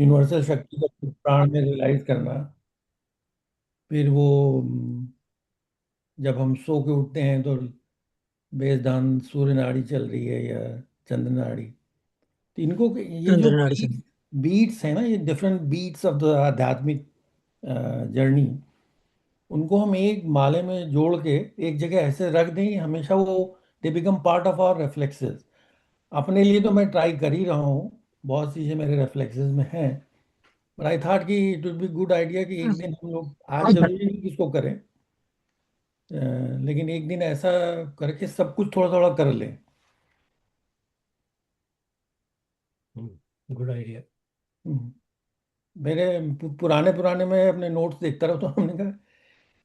Universal शक्ति को प्राण में रियलाइज करना। फिर वो जब हम सो के उठते हैं तो बेजदान सूर्य नाड़ी चल रही है या चंद्र नाड़ी। तो इनको ये जो चंद्र नाड़ी से। बीट्स हैं ना, ये डिफरेंट बीट्स ऑफ द आध्यात्मिक जर्नी, उनको हम एक माले में जोड़ के एक जगह ऐसे रख दें, हमेशा वो they become part of our reflexes. अपने लिए तो मैं ट्राई कर ही रहा हूँ, बहुत चीज़ें मेरे रेफ्लेक्सेस में हैं। बट आई थॉट कि it would be good idea कि एक दिन हम लोग, आज जरूरी नहीं कि इसको करें, लेकिन एक दिन ऐसा करके सब कुछ थोड़ा थोड़ा कर लें। Good idea. हम्म। मेरे पुराने पुराने में अपने नोट्स देखता रहा तो हमने कहा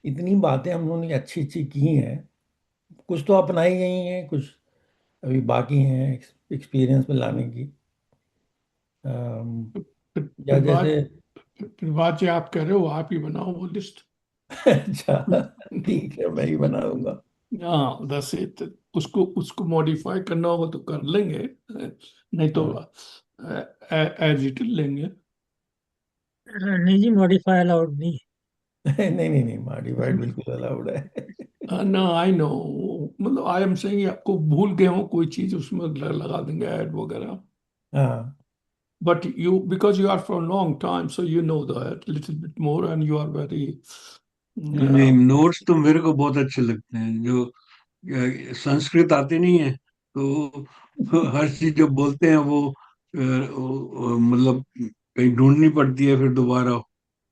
इतनी बातें हम लोगों ने अच्छी अच्छी की हैं, कुछ तो अपनाई गई हैं, कुछ अभी बाकी हैं एक्सपीरियंस में लाने की। अम, या जैसे प्रभात, प्रभात जी आप कह रहे हो आप ही बनाओ वो लिस्ट। अच्छा, ठीक है, मैं ही बनाऊंगा। हाँ दस it। उसको उसको मॉडिफाई करना होगा तो कर लेंगे, नहीं तो हाँ। एज इट लेंगे। नहीं जी, मॉडिफाई अलाउड नहीं। नहीं नहीं नहीं, मॉडिफाइड बिल्कुल अलाउड है। ना आई नो, मतलब आई एम सेइंग आपको भूल गए हो कोई चीज उसमें लगा देंगे ऐड वगैरह। हाँ। But you, because you are for a long time, so you know that little bit more, and you are very नहीं, नोट्स तो मेरे को बहुत अच्छे लगते हैं। जो संस्कृत आती नहीं है तो हर चीज जो बोलते हैं वो मतलब कहीं ढूंढनी पड़ती है, फिर दोबारा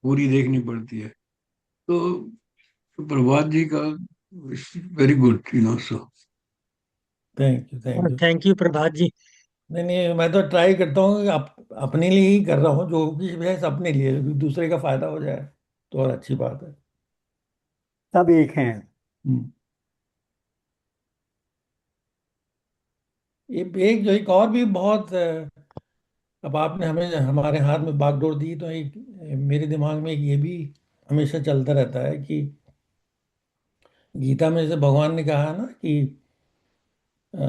पूरी देखनी पड़ती है। तो प्रभात जी का very good, so. Thank you thank और यू। थैंक यू प्रभात जी। नहीं नहीं, मैं तो ट्राई करता हूँ कि अपने लिए ही कर रहा हूँ, जो भी है अपने लिए, दूसरे का फायदा हो जाए तो और अच्छी बात है। सब एक हैं। हम्म। ये एक जो एक और भी बहुत अब आपने हमें हमारे हाथ में बागडोर दी तो एक मेरे दिमाग में एक ये भी हमेशा चलता रहता है कि गीता में जैसे भगवान ने कहा ना कि अ,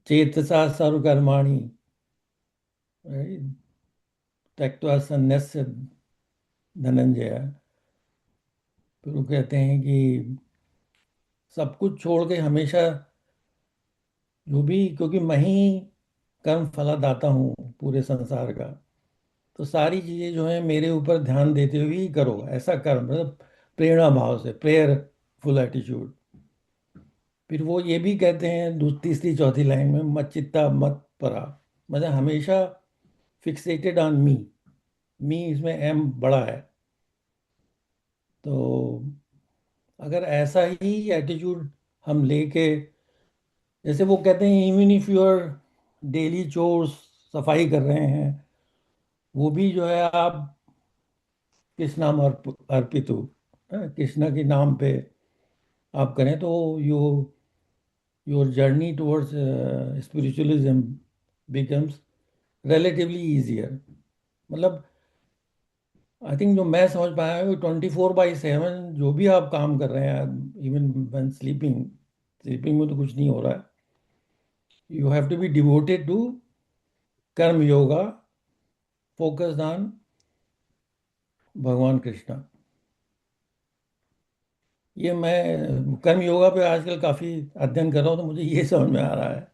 चेतसा सर्वकर्माणि त्यक्त्वा संन्यस्य धनंजय। फिर वो कहते हैं कि सब कुछ छोड़ के हमेशा जो भी, क्योंकि मैं ही कर्म फलादाता हूँ पूरे संसार का, तो सारी चीजें जो है मेरे ऊपर ध्यान देते हुए ही करो ऐसा कर्म, मतलब प्रेरणा भाव से, प्रेयरफुल एटीट्यूड। फिर वो ये भी कहते हैं तीसरी चौथी लाइन में, मत चित्ता मत परा, मतलब हमेशा फिक्सेटेड ऑन मी। मी इसमें एम बड़ा है। तो अगर ऐसा ही एटीट्यूड हम लेके, जैसे वो कहते हैं even if you are daily chores, सफाई कर रहे हैं, वो भी जो है आप किस नाम अर्पित हो, कृष्णा के नाम पे आप करें तो you your journey towards spiritualism becomes relatively easier. मतलब आई थिंक जो मैं समझ पाया हूँ, 24/7 जो भी आप काम कर रहे हैं, इवन व्हेन स्लीपिंग, स्लीपिंग में तो कुछ नहीं हो रहा है, you have to be devoted to karma yoga, focused on भगवान कृष्णा। ये मैं कर्म योगा पे आजकल काफ़ी अध्ययन कर रहा हूँ, तो मुझे ये समझ में आ रहा है।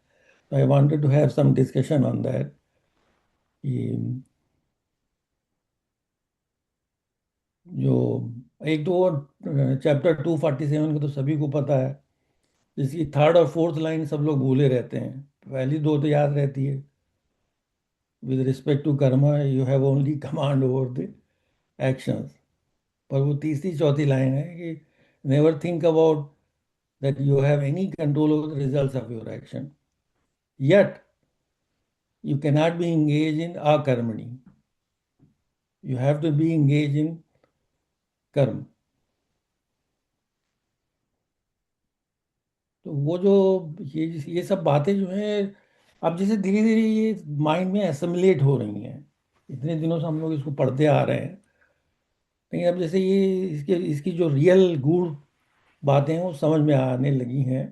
I wanted to have some discussion on that. कि जो एक तो चैप्टर 247 का तो सभी को पता है, जिसकी थर्ड और फोर्थ लाइन सब लोग भूले रहते हैं, पहली दो तो याद रहती है, with respect to karma you have only command over the actions. पर वो तीसरी चौथी लाइन है कि never think about that you have any control over the results of your action, yet you cannot be engaged in akarmani, you have to be engaged in कर्म। तो वो जो ये सब बातें जो है, अब जैसे धीरे धीरे ये माइंड में एसिमिलेट हो रही हैं, इतने दिनों से हम लोग इसको पढ़ते आ रहे हैं, लेकिन अब जैसे ये इसके इसकी जो रियल गूढ़ बातें हैं वो समझ में आने लगी हैं,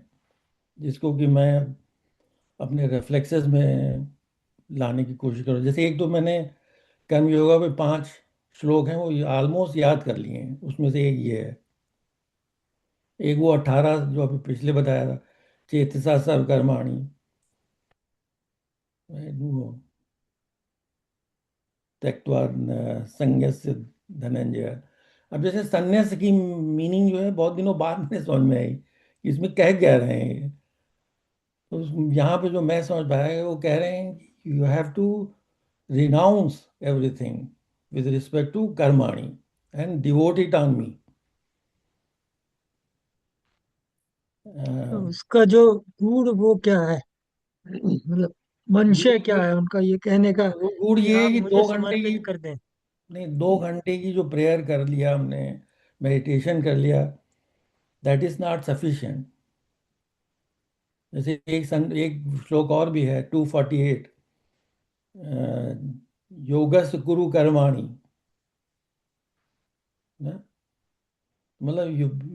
जिसको कि मैं अपने रेफ्लेक्सेस में लाने की कोशिश करो। जैसे एक तो मैंने कर्म योगा पे 5 श्लोक हैं, वो ऑलमोस्ट याद कर लिए हैं। उसमें से एक ये है, एक वो 18 जो अभी पिछले बताया था, चेतसा सर्वकर्माणि, वो त्यक्त्वा संन्यास्य धनंजय। अब जैसे संन्यास की मीनिंग जो है बहुत दिनों बाद में समझ में आई कि इसमें कह क्या रहे हैं ये। तो यहाँ पे जो मैं समझ पाया है, वो कह रहे हैं कि you have to renounce everything with respect to karmani and devote it on me. तो uh, उसका जो गूढ़ वो क्या है, मतलब मंशय क्या है उनका ये कहने का वो गुड़ कि ये है आप कि मुझे 2 घंटे की, समर्पित कर दें? नहीं 2 घंटे की जो प्रेयर कर लिया हमने, मेडिटेशन कर लिया, दैट इज नॉट सफिशिएंट। जैसे एक श्लोक और भी है 248, योगस कुरु कर्माणि ना, मतलब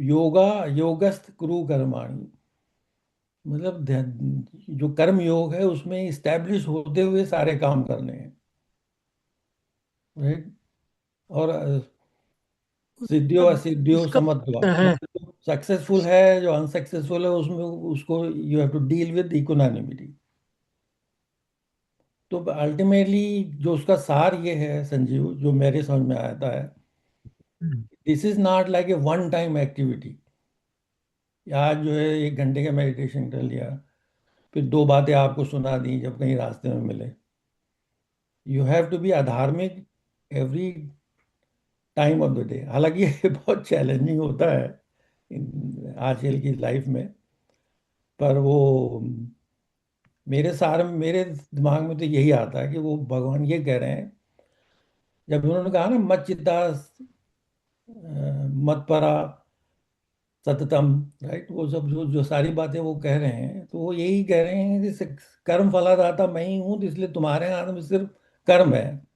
योगा योगस्थ कुरु कर्माणि, मतलब जो कर्म योग है उसमें इस्टेब्लिश होते हुए सारे काम करने हैं, राइट। और सिद्धियो मतलब असिद्धियो उसका समत्वा, क्या है? मतलब जो सक्सेसफुल है जो अनसक्सेसफुल है उसमें उसको you have to deal with equanimity. तो अल्टीमेटली जो उसका सार ये है संजीव, जो मेरे समझ में आता है, hmm. This is not like a one time activity. आज जो है 1 घंटे का मेडिटेशन कर लिया, फिर 2 बातें आपको सुना दी जब कहीं रास्ते में मिले। यू हैव टू बी अधार्मिक every time of the day. हालांकि ये बहुत चैलेंजिंग होता है आजकल की लाइफ में, पर वो मेरे दिमाग में तो यही आता है कि वो भगवान ये कह रहे हैं, जब उन्होंने कहा ना मच्चित्ता मत्परा सततम, राइट, वो सब जो जो सारी बातें वो कह रहे हैं, तो वो यही कह रहे हैं कि कर्म फलादाता मैं ही हूं, तो इसलिए तुम्हारे हाथ में सिर्फ कर्म है।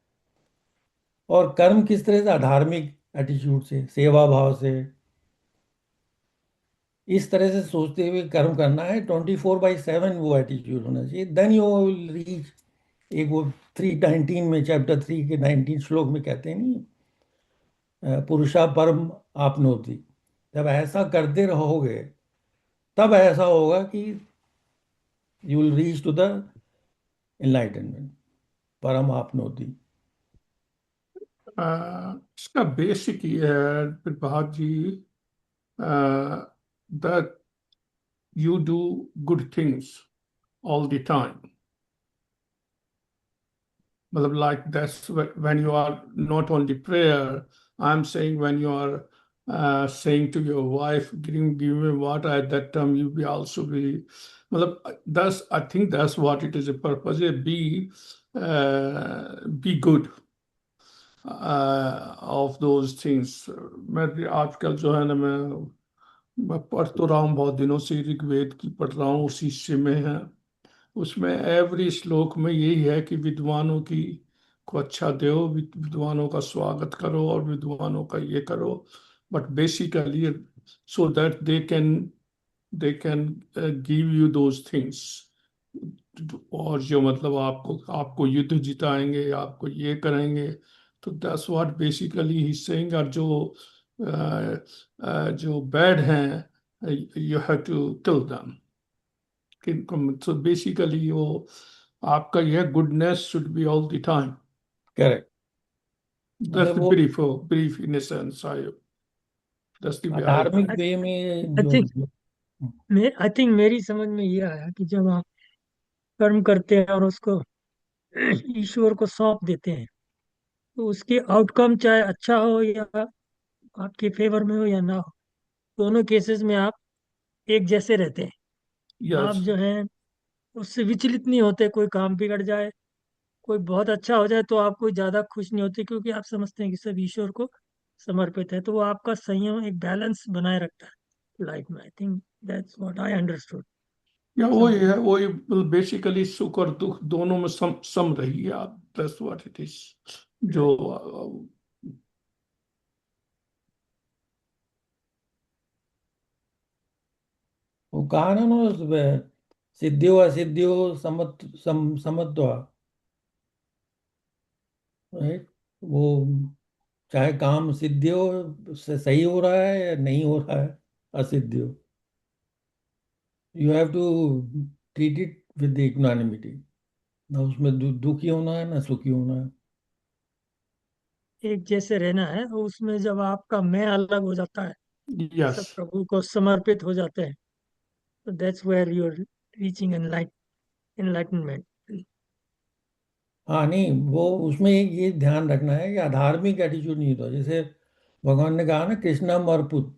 और कर्म किस तरह से, अधार्मिक एटीट्यूड से, सेवा भाव से, इस तरह से सोचते हुए कर्म करना है। 24/7 वो एटीट्यूड होना चाहिए, देन यू विल रीच। एक वो 319 में, चैप्टर 3 के 19 श्लोक में कहते हैं नहीं, पुरुषा परम आपनोति। जब ऐसा करते रहोगे तब ऐसा होगा कि you will reach to the enlightenment, परम आपनोति। इसका बेसिक ये है Prabhat ji, that you do good things all the time. मतलब like that's when you are not only prayer, I'm saying when you are saying to your wife, give me water at that time, you be also be, मतलब that's I think that's what it is a purpose. Be good of those things. मैं भी आजकल जो है ना मैं पढ़ तो रहा हूँ, बहुत दिनों से ऋग्वेद की पढ़ रहा हूँ, उसी हिस्से में है। उसमें एवरी श्लोक में यही है कि विद्वानों की को अच्छा दो, विद्वानों का स्वागत करो और विद्वानों का ये करो, but basically so that they can give you those things. और जो मतलब आपको आपको युद्ध जिताएंगे, आपको ये करेंगे, तो that's what basically he saying. और जो बैड हैं, you have to kill them. So basically वो आपका यह goodness should be all the time. Correct. That's मतलब the वो brief in a sense. That's the way I धार्मिक आई वे में आई जो थिंक आई थिंक मेरी समझ में ये आया कि जब आप कर्म करते हैं और उसको ईश्वर को सौंप देते हैं, तो उसके आउटकम चाहे अच्छा हो या आपके फेवर में हो या ना हो, दोनों केसेस में आप एक जैसे रहते हैं। आप yes. जो है उससे विचलित नहीं होते। कोई काम बिगड़ जाए, कोई बहुत अच्छा हो जाए, तो आप कोई ज्यादा खुश नहीं होते, क्योंकि आप समझते हैं कि सब ईश्वर को समर्पित है। तो वो आपका संयम, एक बैलेंस बनाए रखता है लाइफ में। I think that's what I understood या वही समथिंग। है, वही बेसिकली सुख और दुख दोनों में सम रहिए आप। That's what it is. जो वो कहा ना उन्होंने, सिद्धियो असिद्धियो समत्वा, राइट। वो चाहे काम सिद्ध हो से सही हो रहा है या नहीं हो रहा है, असिद्ध हो, you have to treat it with equanimity. ना उसमें दुखी होना है ना सुखी होना है। एक जैसे रहना है, और उसमें जब आपका मैं अलग हो जाता है, यस। सब प्रभु को समर्पित हो जाते हैं, तो that's where you are reaching enlightenment. हाँ नहीं, वो उसमें ये ध्यान रखना है कि अधार्मिक एटीट्यूड नहीं होता। जैसे भगवान ने कहा ना, कृष्णम अर्पुत।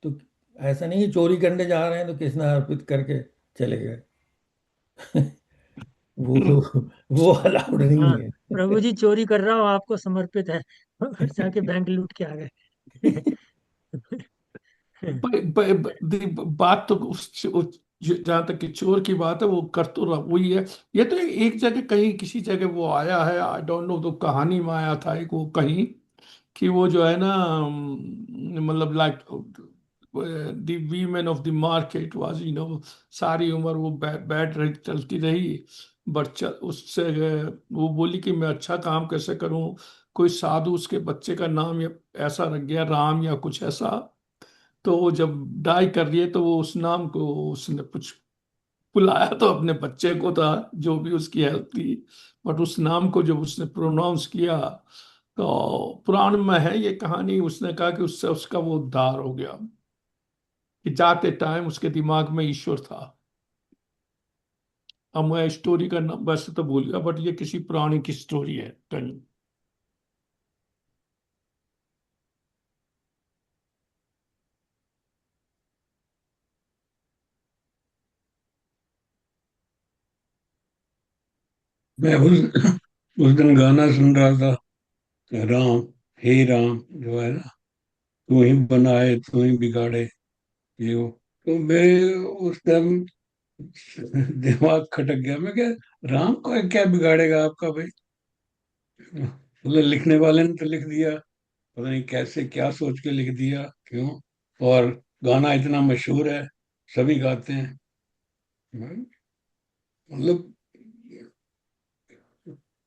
तो ऐसा नहीं कि चोरी करने जा रहे हैं तो कृष्णा अर्पित करके चले गए। वो वो अलाउड हाँ, नहीं है। प्रभु जी चोरी कर रहा हूँ, आपको समर्पित है। और जाके बैंक लूट के आ गए। बात तो जहां तक कि चोर की बात है, वो कर तो रहा वही है। ये तो एक जगह कहीं किसी जगह वो आया है, आई डोंट नो, तो कहानी में आया था एक वो कहीं, कि वो जो है ना, मतलब like the women of the market was, सारी उम्र वो बैठ रही, चलती रही। बट उससे वो बोली कि मैं अच्छा काम कैसे करूं। कोई साधु उसके बच्चे का नाम या ऐसा रख गया, राम या कुछ ऐसा। तो वो जब डाई कर रही है तो वो उस नाम को उसने कुछ बुलाया तो अपने बच्चे को था, जो भी उसकी हेल्प थी। बट उस नाम को जब उसने प्रोनाउंस किया, तो पुराण में है ये कहानी, उसने कहा कि उससे उसका वो उद्धार हो गया, कि जाते टाइम उसके दिमाग में ईश्वर था। अब मैं स्टोरी का नाम वैसे तो भूल गया, बट ये किसी पुरानी की स्टोरी है कहीं। मैं उस दिन गाना सुन रहा था, राम, हे राम, जो है ना, तू ही बनाए तू ही बिगाड़े, ये वो। तो मेरे उस टाइम दिमाग खटक गया। मैं क्या, राम को क्या बिगाड़ेगा आपका भाई? मतलब लिखने वाले ने तो लिख दिया, पता नहीं कैसे क्या सोच के लिख दिया, क्यों। और गाना इतना मशहूर है, सभी गाते हैं। मतलब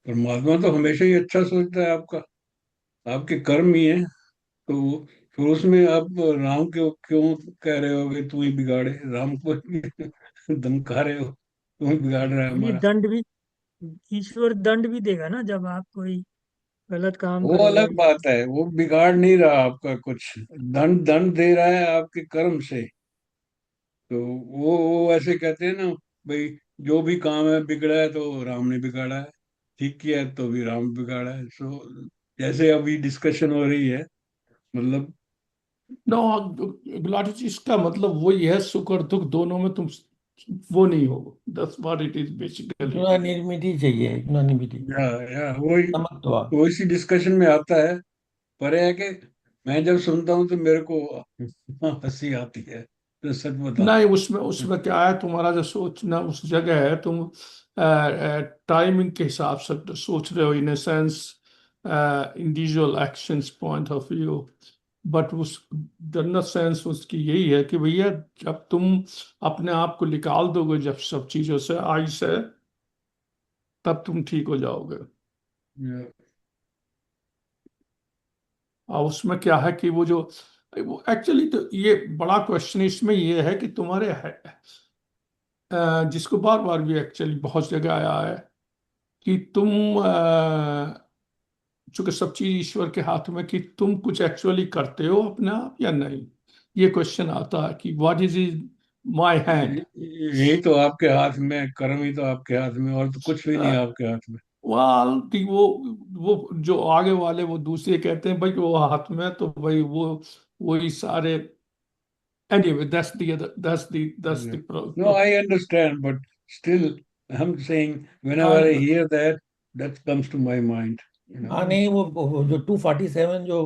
परमात्मा तो हमेशा ही अच्छा सोचता है आपका, आपके कर्म ही है। तो फिर उसमें आप राम को क्यों कह रहे हो कि तू ही बिगाड़े, राम को धमका रहे हो, तू ही बिगाड़ रहा है ये हमारा। दंड भी, ईश्वर दंड भी देगा ना, जब आप कोई गलत काम वो करोगे। अलग बात है, वो बिगाड़ नहीं रहा आपका कुछ, दंड दंड दे रहा है आपके कर्म से। तो वो ऐसे कहते हैं ना भाई, जो भी काम है बिगड़ा है तो राम ने बिगाड़ा है, ठीक किया है तो भी राम बिगाड़ा है। सो जैसे अभी डिस्कशन हो रही है, मतलब नो, गुलाटी जी, इसका मतलब वही है, सुख और दुख दोनों में तुम वो नहीं हो। That's what it is basically. Equanimity चाहिए, इक्वानिमिटी। या वही, समत्वा। वो इसी डिस्कशन में आता है। पर यह है कि मैं जब सुनता हूँ तो मेरे को हंसी आती है, तो सच बताऊं। नहीं, उसमें उसमें क्या है, तुम्हारा जो सोचना उस जगह है, तुम टाइमिंग के हिसाब से सोच रहे हो, in a sense, individual actions point of view. But उस जनरल सेंस उसकी यही है कि भैया, जब तुम अपने आप को निकाल दोगे जब सब चीजों से, आई से, तब तुम ठीक हो जाओगे। और उसमें क्या है कि वो एक्चुअली तो ये बड़ा क्वेश्चन इसमें ये है कि तुम्हारे जिसको बार बार भी एक्चुअली बहुत जगह आया है, कि तुम चूंकि सब चीज ईश्वर के हाथ में, कि तुम कुछ एक्चुअली करते हो अपने आप या नहीं। ये क्वेश्चन आता है कि व्हाट इज माई हैंड। यही तो आपके हाथ में, कर्म ही तो आपके हाथ में, और तो कुछ भी नहीं है आपके हाथ में। वो जो आगे वाले वो दूसरे कहते हैं भाई कि वो हाथ में है, तो भाई वो वही सारे। Anyway, that's the no, I understand, but still I am saying, whenever I I know. Here that, that comes to my mind, you हाँ नो। नहीं, वो जो 247 जो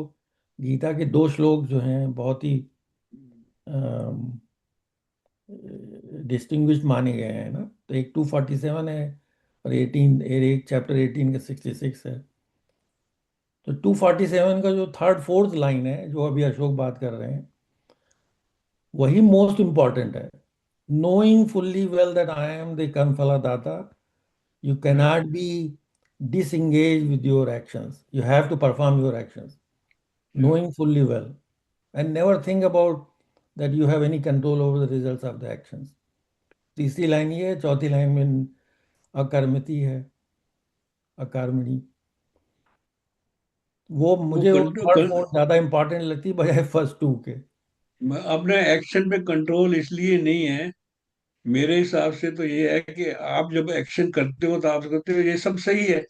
गीता के दो श्लोक जो हैं बहुत ही डिस्टिंग्विश्ड माने गए हैं ना। तो एक 247 है, और 18, एक चैप्टर 18 का 66 है। तो 247 का जो थर्ड फोर्थ लाइन है, जो अभी अशोक बात कर रहे हैं, वही मोस्ट इंपॉर्टेंट है। Knowing fully well that I am the कर्म फला दाता, you cannot be disengage with your actions. You have to perform your actions, knowing fully well, and never think about that you have any control over the results of the actions. तीसरी line ये है, चौथी line में अकर्मति है, अकर्मणी। वो वो मुझे वो थर्ड कंट्रोल, फोर्थ ज्यादा इंपॉर्टेंट लगती है बजाय फर्स्ट टू के। अपने एक्शन पे कंट्रोल इसलिए नहीं है, मेरे हिसाब से तो ये है कि आप जब एक्शन करते हो तो आप कहते हो ये सब सही है,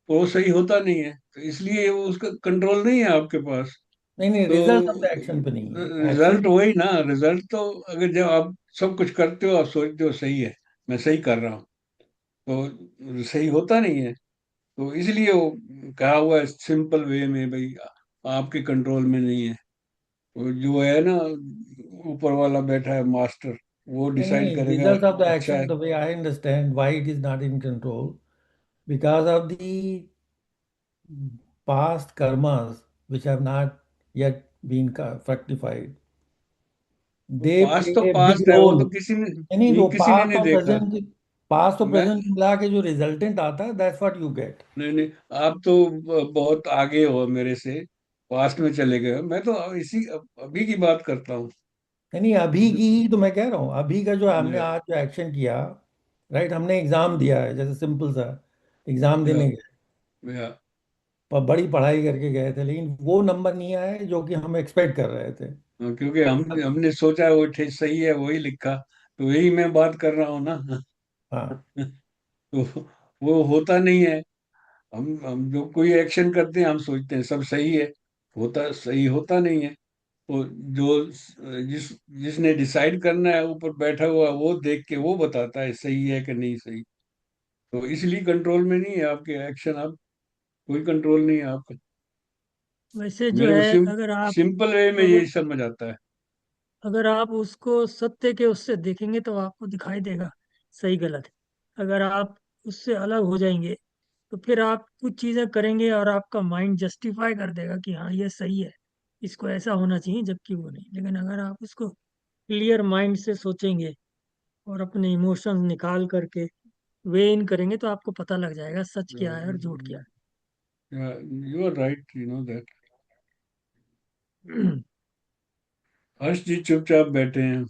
वो सही होता नहीं है, तो इसलिए वो उसका कंट्रोल नहीं है आपके पास। नहीं नहीं, तो रिजल्ट ऑफ द एक्शन पे नहीं है एक्शन। रिजल्ट वही ना, रिजल्ट तो अगर जब आप सब कुछ करते हो, आप सोचते हो सही है, मैं सही कर रहा हूँ, तो सही होता नहीं है। तो इसलिए वो कहा हुआ है सिंपल वे में, भाई आपके कंट्रोल में नहीं है, वो जो है ना, ऊपर वाला बैठा है मास्टर, वो नहीं डिसाइड नहीं, करेगा रिजल्ट ऑफ द अच्छा एक्शन है। The way I understand why it is not in control, because of the past karmas which have not yet been fructified. वो They पास play तो a big पास्ट है, वो role. तो किसी ने नहीं ये तो किसी ने नहीं देखा। पास्ट और मैं प्रेजेंट मिला के जो रिजल्टेंट आता है, दैट्स व्हाट यू गेट। नहीं नहीं, आप तो बहुत आगे हो मेरे से, पास्ट में चले गए हो। मैं तो इसी अभी की बात करता हूँ। नहीं नहीं, अभी की ही तो मैं कह रहा हूँ, अभी का जो हमने या, आज जो एक्शन किया, राइट, हमने एग्जाम दिया है, जैसे सिंपल सा एग्जाम या, देने गए, या, पर बड़ी पढ़ाई करके गए थे, लेकिन वो नंबर नहीं आए जो कि हम एक्सपेक्ट कर रहे थे। क्योंकि हमने सोचा वो ठीक सही है, वही लिखा, तो वही मैं बात कर रहा हूँ ना। हाँ तो वो होता नहीं है। हम जो कोई एक्शन करते हैं, हम सोचते हैं सब सही है, होता सही होता नहीं है। तो जो जिसने डिसाइड करना है ऊपर बैठा हुआ, वो देख के वो बताता है सही है कि नहीं सही। तो इसलिए कंट्रोल में नहीं है आपके एक्शन, आप कोई कंट्रोल नहीं है आपका। वैसे जो मेरे को है, अगर आप सिंपल वे में अगर यही समझ आता है। अगर आप उसको सत्य के उससे देखेंगे तो आपको दिखाई देगा सही गलत है। अगर आप उससे अलग हो जाएंगे तो फिर आप कुछ चीजें करेंगे और आपका माइंड जस्टिफाई कर देगा कि हाँ ये सही है, इसको ऐसा होना चाहिए, जबकि वो नहीं। लेकिन अगर आप उसको क्लियर माइंड से सोचेंगे और अपने इमोशंस निकाल करके वे इन करेंगे तो आपको पता लग जाएगा सच क्या है और झूठ क्या you are right, you know that. है। हर्ष जी चुपचाप बैठे हैं।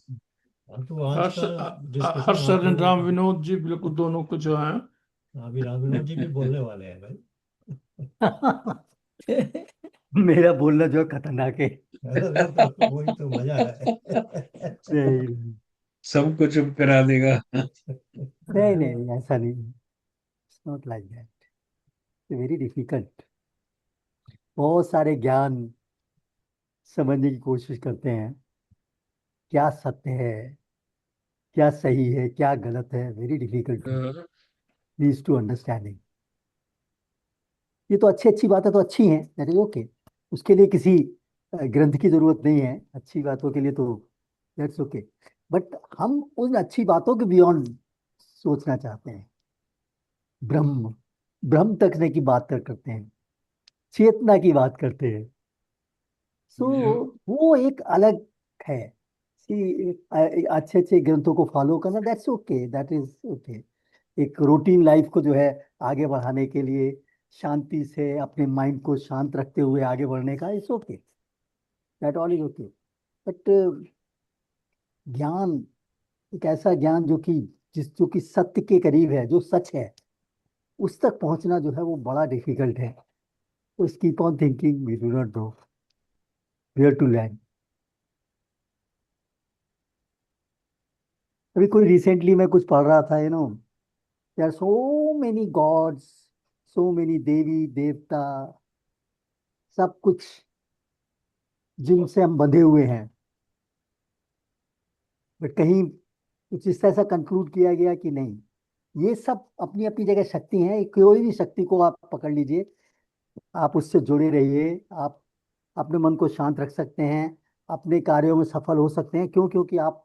हाँ, तो आज हर्ष का डिस्कशन हर्ष आप और लोगों राम का। विनोद जी बिल्कुल दोनों को जो है। अभी राम विनोद जी भी बोलने वाले हैं भाई। मेरा बोलना जो है खतरनाक है। तो वही तो मजा है। नहीं सबको चुप करा देगा। नहीं नहीं नहीं, ऐसा नहीं, not like that, very difficult. बहुत सारे ज्ञान समझने की कोशिश करते हैं, क्या सत्य है, क्या सही है, क्या गलत है, very difficult to leads to understanding. ये तो अच्छी अच्छी बातें तो अच्छी हैं, दैट इज ओके, उसके लिए किसी ग्रंथ की जरूरत नहीं है, अच्छी बातों के लिए तो दैट्स ओके। बट हम उन अच्छी बातों के बियॉन्ड सोचना चाहते हैं, ब्रह्म, ब्रह्म तकने की बात करते हैं, चेतना की बात करते हैं। सो वो एक अलग है। सी अच्छे अच्छे ग्रंथों को फॉलो करना, that's okay, that is okay. एक रूटीन लाइफ को जो है आगे बढ़ाने के लिए शांति से अपने माइंड को शांत रखते हुए आगे बढ़ने का, it's okay, that all is okay. But ज्ञान, एक ऐसा ज्ञान जो कि जो कि सत्य के करीब है, जो सच है, उस तक पहुंचना जो है वो बड़ा डिफिकल्ट है। तो keep on thinking, we do not know where to land. अभी कोई रिसेंटली मैं कुछ पढ़ रहा था, there are so many gods, so many देवी देवता, सब कुछ जिनसे हम बंधे हुए हैं। बट कहीं कुछ इस तरह से कंक्लूड किया गया कि नहीं, ये सब अपनी अपनी जगह शक्ति है, कोई भी शक्ति को आप पकड़ लीजिए, आप उससे जुड़े रहिए, आप अपने मन को शांत रख सकते हैं, अपने कार्यों में सफल हो सकते हैं। क्यों? क्योंकि आप,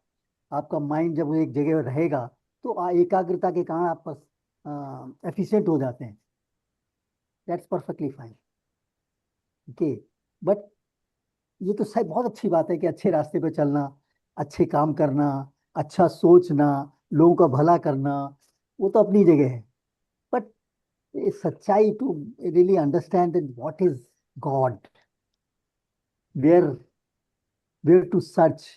आपका माइंड जब वो एक जगह रहेगा तो एकाग्रता के कारण आप एफिशिएंट हो जाते हैं, that's perfectly fine, okay. But ये तो सही, बहुत अच्छी बात है कि अच्छे रास्ते पे चलना, अच्छे काम करना, अच्छा सोचना, लोगों का भला करना, वो तो अपनी जगह है। बट ये सच्चाई to really understand what is God, where where to search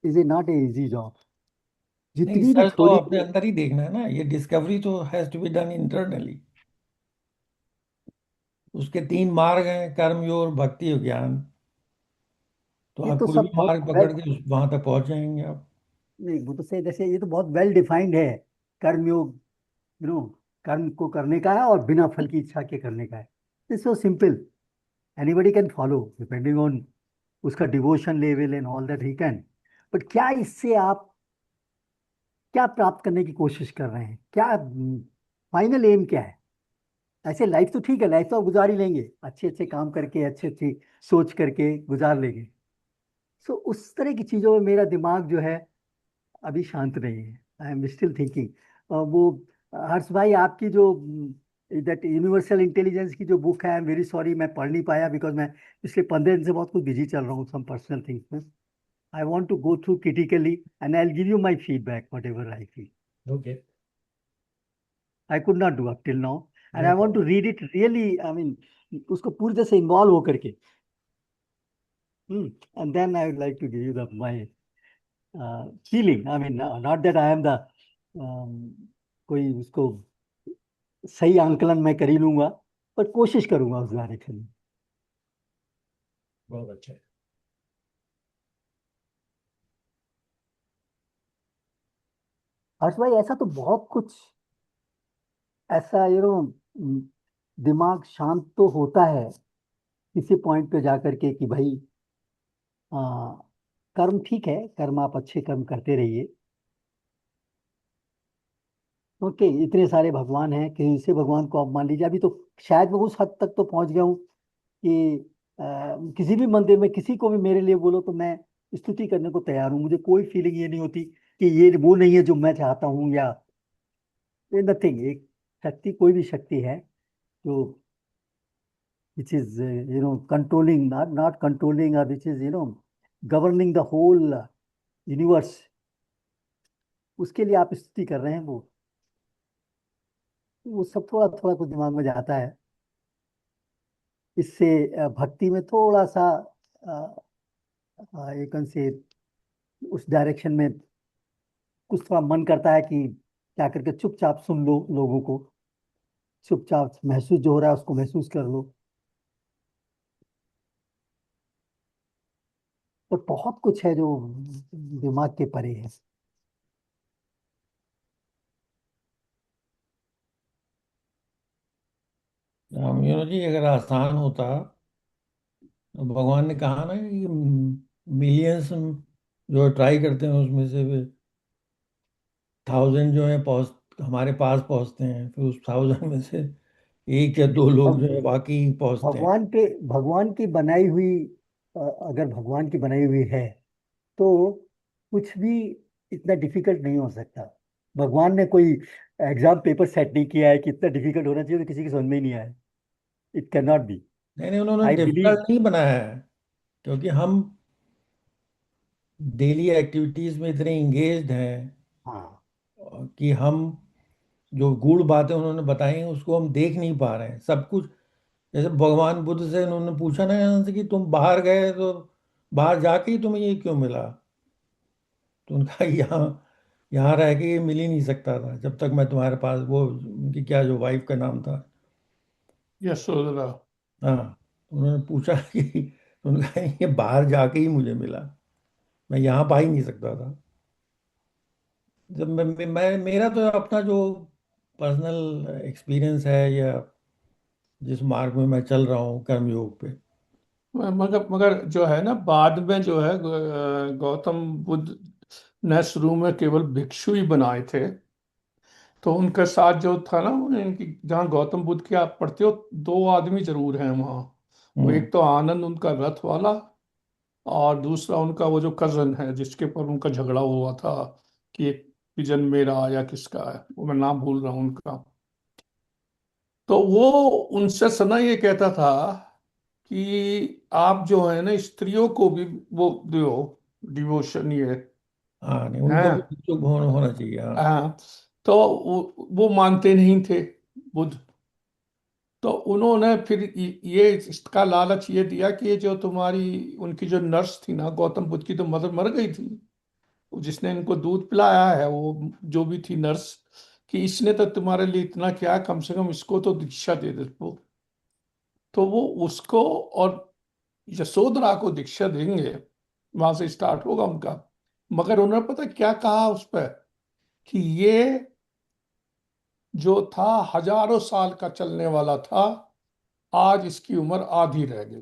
is a not a easy job. नहीं, जितनी भी सर तो थ्योरी, अपने अंदर ही देखना है ना, ये डिस्कवरी तो has to be done internally. उसके तीन मार्ग हैं, कर्म, योग, भक्ति और ज्ञान। तो ये आप तो कोई भी सब बहुत मार्ग पकड़ वेल, के वहां तक पहुंच जाएंगे आप। नहीं वो तो सही, जैसे ये तो बहुत वेल डिफाइंड है। कर्मयोग, कर्म को करने का है और बिना फल की इच्छा के करने का है। It's so simple, anybody can follow depending on उसका devotion level and all that he can. But क्या इससे आप क्या प्राप्त करने की कोशिश कर रहे हैं, क्या फाइनल एम क्या है? ऐसे लाइफ तो ठीक है, लाइफ तो आप गुजार ही लेंगे, अच्छे अच्छे काम करके, अच्छी अच्छी सोच करके गुजार लेंगे। सो उस तरह की चीजों में मेरा दिमाग जो है अभी शांत नहीं है। I am still thinking. वो हर्ष भाई, आपकी जो दैट यूनिवर्सल इंटेलिजेंस की जो बुक है, आई एम वेरी सॉरी मैं पढ़ नहीं पाया, बिकॉज मैं पिछले 15 दिन से बहुत कुछ बिजी चल रहा हूँ सम पर्सनल थिंग्स में। I want to go through critically and I give you my feedback whatever I feel. Okay, I could not do up till now and no I want to problem. Read it really, I mean उसको पूरी तरह से इन्वॉल्व होकर के। And then I would like to give you the my feeling, I mean not that I am the कोई उसको सही आंकलन मैं कर ही लूंगा, पर कोशिश करूंगा उस डायरेक्शन में। बहुत अच्छा है। हर्ष भाई, ऐसा तो बहुत कुछ, ऐसा दिमाग शांत तो होता है किसी पॉइंट पे जाकर के कि भाई हाँ, कर्म ठीक है, कर्म आप अच्छे कर्म करते रहिए। ओके, इतने सारे भगवान हैं, किसी से भगवान को आप मान लीजिए, अभी तो शायद मैं उस हद तक तो पहुंच गया हूँ कि किसी भी मंदिर में किसी को भी मेरे लिए बोलो तो मैं स्तुति करने को तैयार हूँ। मुझे कोई फीलिंग ये नहीं होती कि ये वो नहीं है जो मैं चाहता हूँ, या नथिंग। एक शक्ति, कोई भी शक्ति है जो which is controlling, not controlling, or which is governing the whole universe, उसके लिए आप स्तुति कर रहे हैं, वो सब थोड़ा थोड़ा कुछ दिमाग में जाता है। इससे भक्ति में थोड़ा सा एक से उस डायरेक्शन में कुछ थोड़ा मन करता है कि क्या करके चुपचाप सुन लो लोगों को, चुपचाप महसूस जो हो रहा है उसको महसूस कर लो। तो बहुत कुछ है जो दिमाग के परे है। जी अगर आसान होता तो भगवान ने कहा ना कि मिलियंस जो ट्राई करते हैं उसमें से 1000 जो है पहुंच हमारे पास पहुंचते हैं, फिर उस 1000 में से एक या दो लोग अब जो है बाकी पहुंचते हैं। भगवान की बनाई हुई, अगर भगवान की बनाई हुई है तो कुछ भी इतना डिफिकल्ट नहीं हो सकता। भगवान ने कोई एग्जाम पेपर सेट नहीं किया है कि इतना डिफिकल्ट होना चाहिए तो किसी की समझ में ही नहीं आया। It can not B. नहीं नहीं, उन्होंने आई डिफिकल्ट बिलीव। नहीं बनाया है, क्योंकि हम डेली एक्टिविटीज में इतने इंगेज्ड हैं हाँ, कि हम जो गूढ़ बातें उन्होंने बताई हैं उसको हम देख नहीं पा रहे हैं सब कुछ। जैसे भगवान बुद्ध से उन्होंने पूछा ना यहाँ से कि तुम बाहर गए तो बाहर जाके ही तुम्हें ये क्यों मिला, तो उनका यहाँ यहाँ रह के ये मिल ही नहीं सकता था जब तक मैं तुम्हारे पास, वो उनकी क्या जो वाइफ का नाम था। यशोधरा। हाँ, उन्होंने पूछा कि उनका ये बाहर जाके ही मुझे मिला, मैं यहाँ पा ही नहीं सकता था। जब मेरा तो अपना जो पर्सनल एक्सपीरियंस है या जिस मार्ग में मैं चल रहा हूँ कर्मयोग पे। मगर मगर जो है ना, बाद में जो है गौतम बुद्ध ने शुरू में केवल भिक्षु ही बनाए थे। तो उनके साथ जो था ना, इनकी जहाँ गौतम बुद्ध की आप पढ़ते हो, दो आदमी जरूर हैं वहाँ। वो हम्म। एक तो आनंद उनका रथ वाला, और दूसरा उनका वो जो कजन है जिसके पर उनका झगड़ा हुआ था कि एक पिजन मेरा या किसका है, वो मैं नाम भूल रहा हूँ उनका। तो वो उनसे सना ये कहता था कि आप जो है ना, स्त्रियों को भी वो दो डिवोशन ये हाँ नहीं, है। उनको भी इच्छुक होना होना चाहिए, हाँ। हाँ, तो वो मानते नहीं थे बुद्ध। तो उन्होंने फिर ये इसका लालच ये दिया कि ये जो तुम्हारी उनकी जो नर्स थी ना, गौतम बुद्ध की तो मदर मर गई थी, जिसने इनको दूध पिलाया है, वो जो भी थी नर्स, कि इसने तो तुम्हारे लिए इतना किया, कम से कम इसको तो दीक्षा दे दे वो। तो वो उसको और यशोधरा को दीक्षा देंगे, वहां से स्टार्ट होगा उनका। मगर उन्होंने पता क्या कहा उस पर, कि ये जो था हजारों साल का चलने वाला था, आज इसकी उम्र आधी रह गई।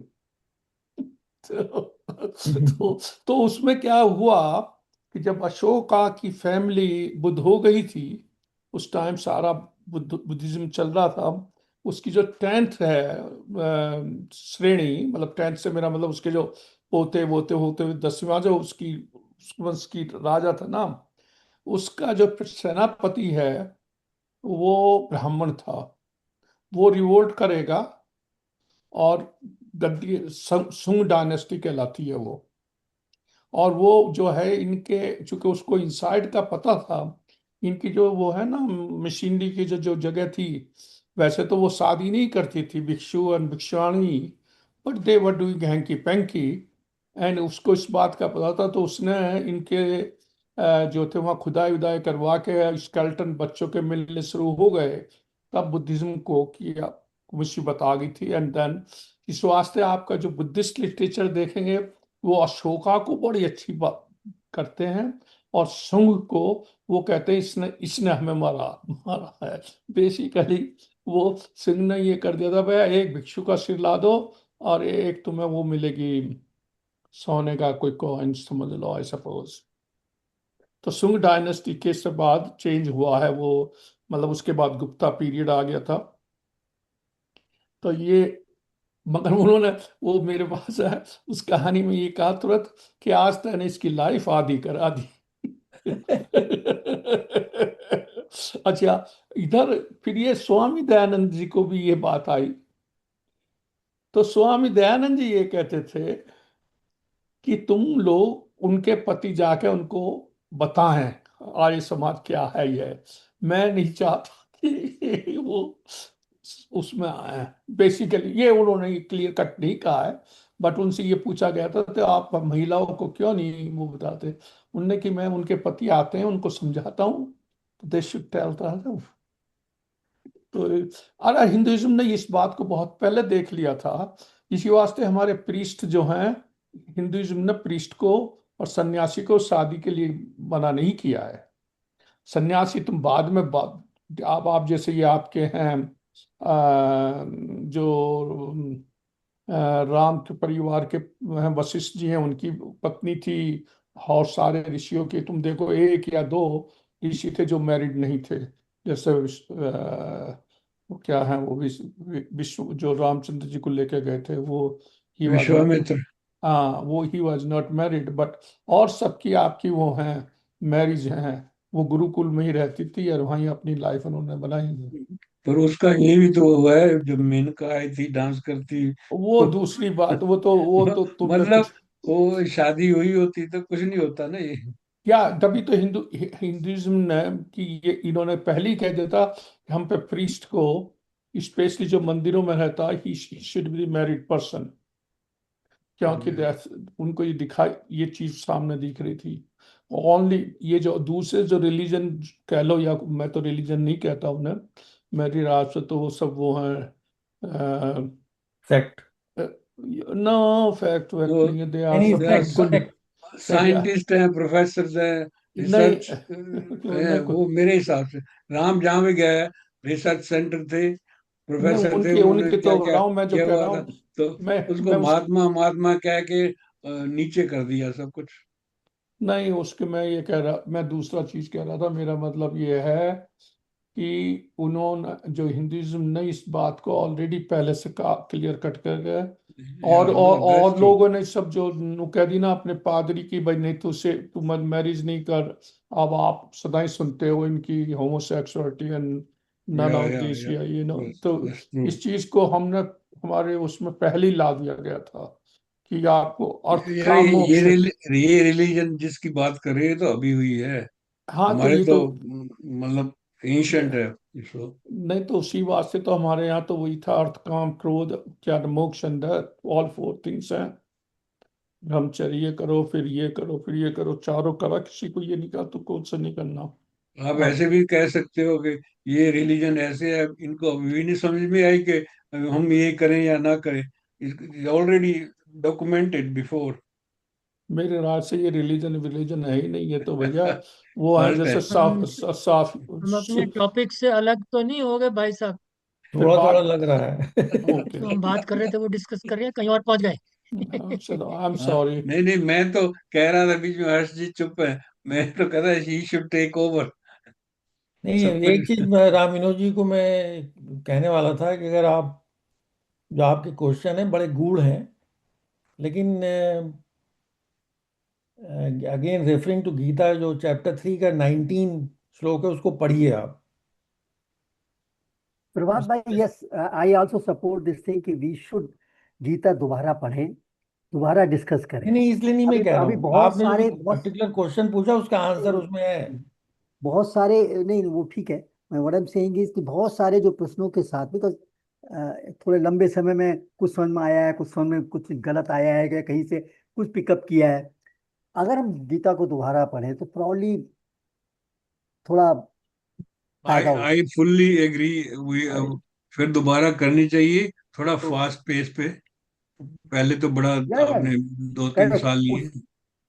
तो उसमें क्या हुआ कि जब अशोका की फैमिली बुद्ध हो गई थी, उस टाइम सारा बुद्धिज्म चल रहा था। उसकी जो 10th है श्रेणी, मतलब 10th से मेरा मतलब उसके जो पोते वोते होते हुए 10वां जो उसकी उस वंश की राजा था ना, उसका जो सेनापति है वो ब्राह्मण था। वो रिवोल्ट करेगा, और गद्दी सुंग डायनेस्टी कहलाती है वो। और वो जो है इनके, चूंकि उसको इनसाइड का पता था, इनकी जो वो है ना मशीनरी की जो जो जगह थी, वैसे तो वो शादी नहीं करती थी भिक्षु एंड भिक्षुणी, but they were doing hanky panky. And उसको इस बात का पता था, तो उसने इनके जो थे वहाँ खुदाई उदाई करवा के स्केल्टन बच्चों के मिलने शुरू हो गए। तब बुद्धिज्म को किया मुसीबत आ गई थी। एंड देन इस वास्ते आपका जो बुद्धिस्ट लिटरेचर देखेंगे, वो अशोका को बड़ी अच्छी बात करते हैं, और शुंग को वो कहते हैं इसने इसने हमें मारा मारा है। बेसिकली वो सिंह ने ये कर दिया था, भाई एक भिक्षु का सिर ला दो और एक तुम्हें वो मिलेगी, सोने का कोई कॉइन समझ लो, आई सपोज। तो सुंग डायनेस्टी के से बाद चेंज हुआ है वो, मतलब उसके बाद गुप्ता पीरियड आ गया था। तो ये, मगर उन्होंने, वो मेरे पास है उस कहानी में ये कहा तुरंत कि आज तक इसकी लाइफ आधी करा दी। अच्छा, इधर फिर ये स्वामी दयानंद जी को भी ये बात आई। तो स्वामी दयानंद जी ये कहते थे कि तुम लोग उनके पति जाके उनको बताएं आर्य समाज क्या है ये, मैं नहीं चाहता कि वो उसमें आए। बेसिकली ये उन्होंने क्लियर कट नहीं कहा है, बट उनसे ये पूछा गया था तो आप महिलाओं को क्यों नहीं वो बताते। उनने कि मैं, उनके पति आते हैं उनको समझाता हूँ, दे शुड टेल। तो अरे हिंदुइज्म ने इस बात को बहुत पहले देख लिया था। इसी वास्ते हमारे प्रीस्ट जो हैं, हिंदुइज्म ने प्रीस्ट को और सन्यासी को शादी के लिए मना नहीं किया है। सन्यासी तुम बाद में आप जैसे ये आपके हैं जो राम के परिवार के हैं, वशिष्ठ जी हैं, उनकी पत्नी थी, और सारे ऋषियों के तुम देखो एक या दो ऋषि थे जो मैरिड नहीं थे। जैसे वो क्या है, वो विश्व जो रामचंद्र जी को लेके गए थे, वो ही वॉज नॉट, विश्वामित्र। हाँ वो he was not married, but और सबकी आपकी वो हैं, मैरिज हैं। वो गुरुकुल में ही रहती थी और वहीं अपनी लाइफ उन्होंने बनाई। पर उसका ये भी तो हुआ है, जब मेनका आई थी डांस करती वो तो दूसरी बात, वो तो तुमने मतलब कुछ, वो शादी हुई होती तो कुछ नहीं होता ना ये। क्या तभी तो हिंदुइज्म ने कि ये इन्होंने पहले ही कह दिया था कि हम पे प्रीस्ट को, स्पेशली जो मंदिरों में रहता, he should be married person, क्योंकि उनको ये दिखाई, ये चीज सामने दिख रही थी। ओनली ये जो दूसरे जो रिलीजन कह लो, या मैं तो रिलीजन नहीं कहता उन्हें, मेरी राय से तो वो सब वो हैं, फैक्ट। नो फैक्ट वैक्ट तो नहीं है, दे आर नहीं, सब फैक्ट गुड। फैक्ट। साइंटिस्ट हैं, प्रोफेसर हैं, नहीं रिसर्च है नहीं वो मेरे हिसाब से। राम जहाँ भी गया है, रिसर्च सेंटर थे, नहीं, प्रोफेसर थे, उनके उन्होंने उनके क्या तो क्या राव मैं जो किया कह हुआ रहा था। हूँ, तो उसको मैं उस, महात्मा महात्मा कह के नीचे कर दिया सब कुछ। नहीं उसके मैं ये कह रहा, मैं दूसरा चीज कह रहा था। मेरा मतलब ये है कि उन्होंने जो हिंदुइज्म ने इस बात को ऑलरेडी पहले से क्लियर कट कर गए। या दैट्स और ट्रू। लोगों ने सब जो कह दी ना अपने पादरी की, भाई नहीं तो उसे तू मत मैरिज नहीं कर। अब आप सदा ही सुनते हो इनकी होमोसेक्सुअलिटी एंड नन ऑफ या दिस, या यस तो दैट्स ट्रू। इस चीज को हमने हमारे उसमें पहले ही ला दिया गया था कि आपको अर्थ यार का मोक्ष है। ये रिलीजन जिसकी बात कर रही है तो अभी हुई है। हाँ तो हमारे ये तो तो, मतलब एंशंट है इसको। नहीं तो उसी वास्ते तो हमारे यहाँ तो वही था, अर्थ काम क्रोध क्या मोक्ष अंदर, ऑल फोर थिंग्स हैं। ब्रह्मचर्य करो, फिर ये करो, फिर ये करो, चारों करा, किसी को ये नहीं कहा तो कौन सा नहीं करना। आप हाँ, ऐसे भी कह सकते हो कि ये रिलीजन ऐसे है, इनको अभी भी नहीं समझ में आई कि हम ये करें या ना करें। Already documented before. मेरे राज से ये रिलीजन विलीजन है ही नहीं, है तो भैया वो है कल्ट है। जैसे हम साफ हम अपने टॉपिक से अलग तो नहीं हो गए भाई साहब? फिर थोड़ा थोड़ा बात। लग रहा है। ओके, जो हम बात कर रहे थे वो डिस्कस कर रहे हैं, कहीं और पहुंच गए। चलो, आई एम हाँ, सॉरी। नहीं नहीं, मैं तो कह रहा था बीच में, हर्ष जी चुप है। मैं तो कह रहा ही शुड टेक ओवर नहीं, सब एक कुछ। चीज मैं राम विनोद जी को मैं कहने वाला था कि अगर आप, जो आपके क्वेश्चन है बड़े गूढ़ हैं, लेकिन अगेन रेफरिंग टू गीता, जो चैप्टर 3 का 19 श्लोक है, उसको पढ़िए आप। प्रभात भाई, उसमें yes, I also support this thing कि वी शुड गीता दोबारा पढ़ें, दोबारा डिस्कस करें। नहीं नहीं, इसलिए नहीं मैं अभी कह रहा अभी हूँ, बहुत आपने जो सारे बहुत पर्टिकुलर क्वेश्चन पूछा उसका आंसर उसमें है। बहुत सारे, नहीं वो ठीक है। मैं what I am saying is कि बहुत सारे जो प्रश्नों के साथ, बिकॉज थोड़े लंबे समय में कुछ समझ में आया है, कुछ समझ में कुछ गलत आया है, या कहीं से कुछ पिकअप किया है। अगर हम गीता को दोबारा पढ़ें तो प्रॉब्ली थोड़ा आई फायदा होगा। I fully agree. अरे फिर दोबारा करनी चाहिए, थोड़ा तो फास्ट पेस पे। पहले तो बड़ा या आपने 2-3 साल करेक्ट, लिए। उस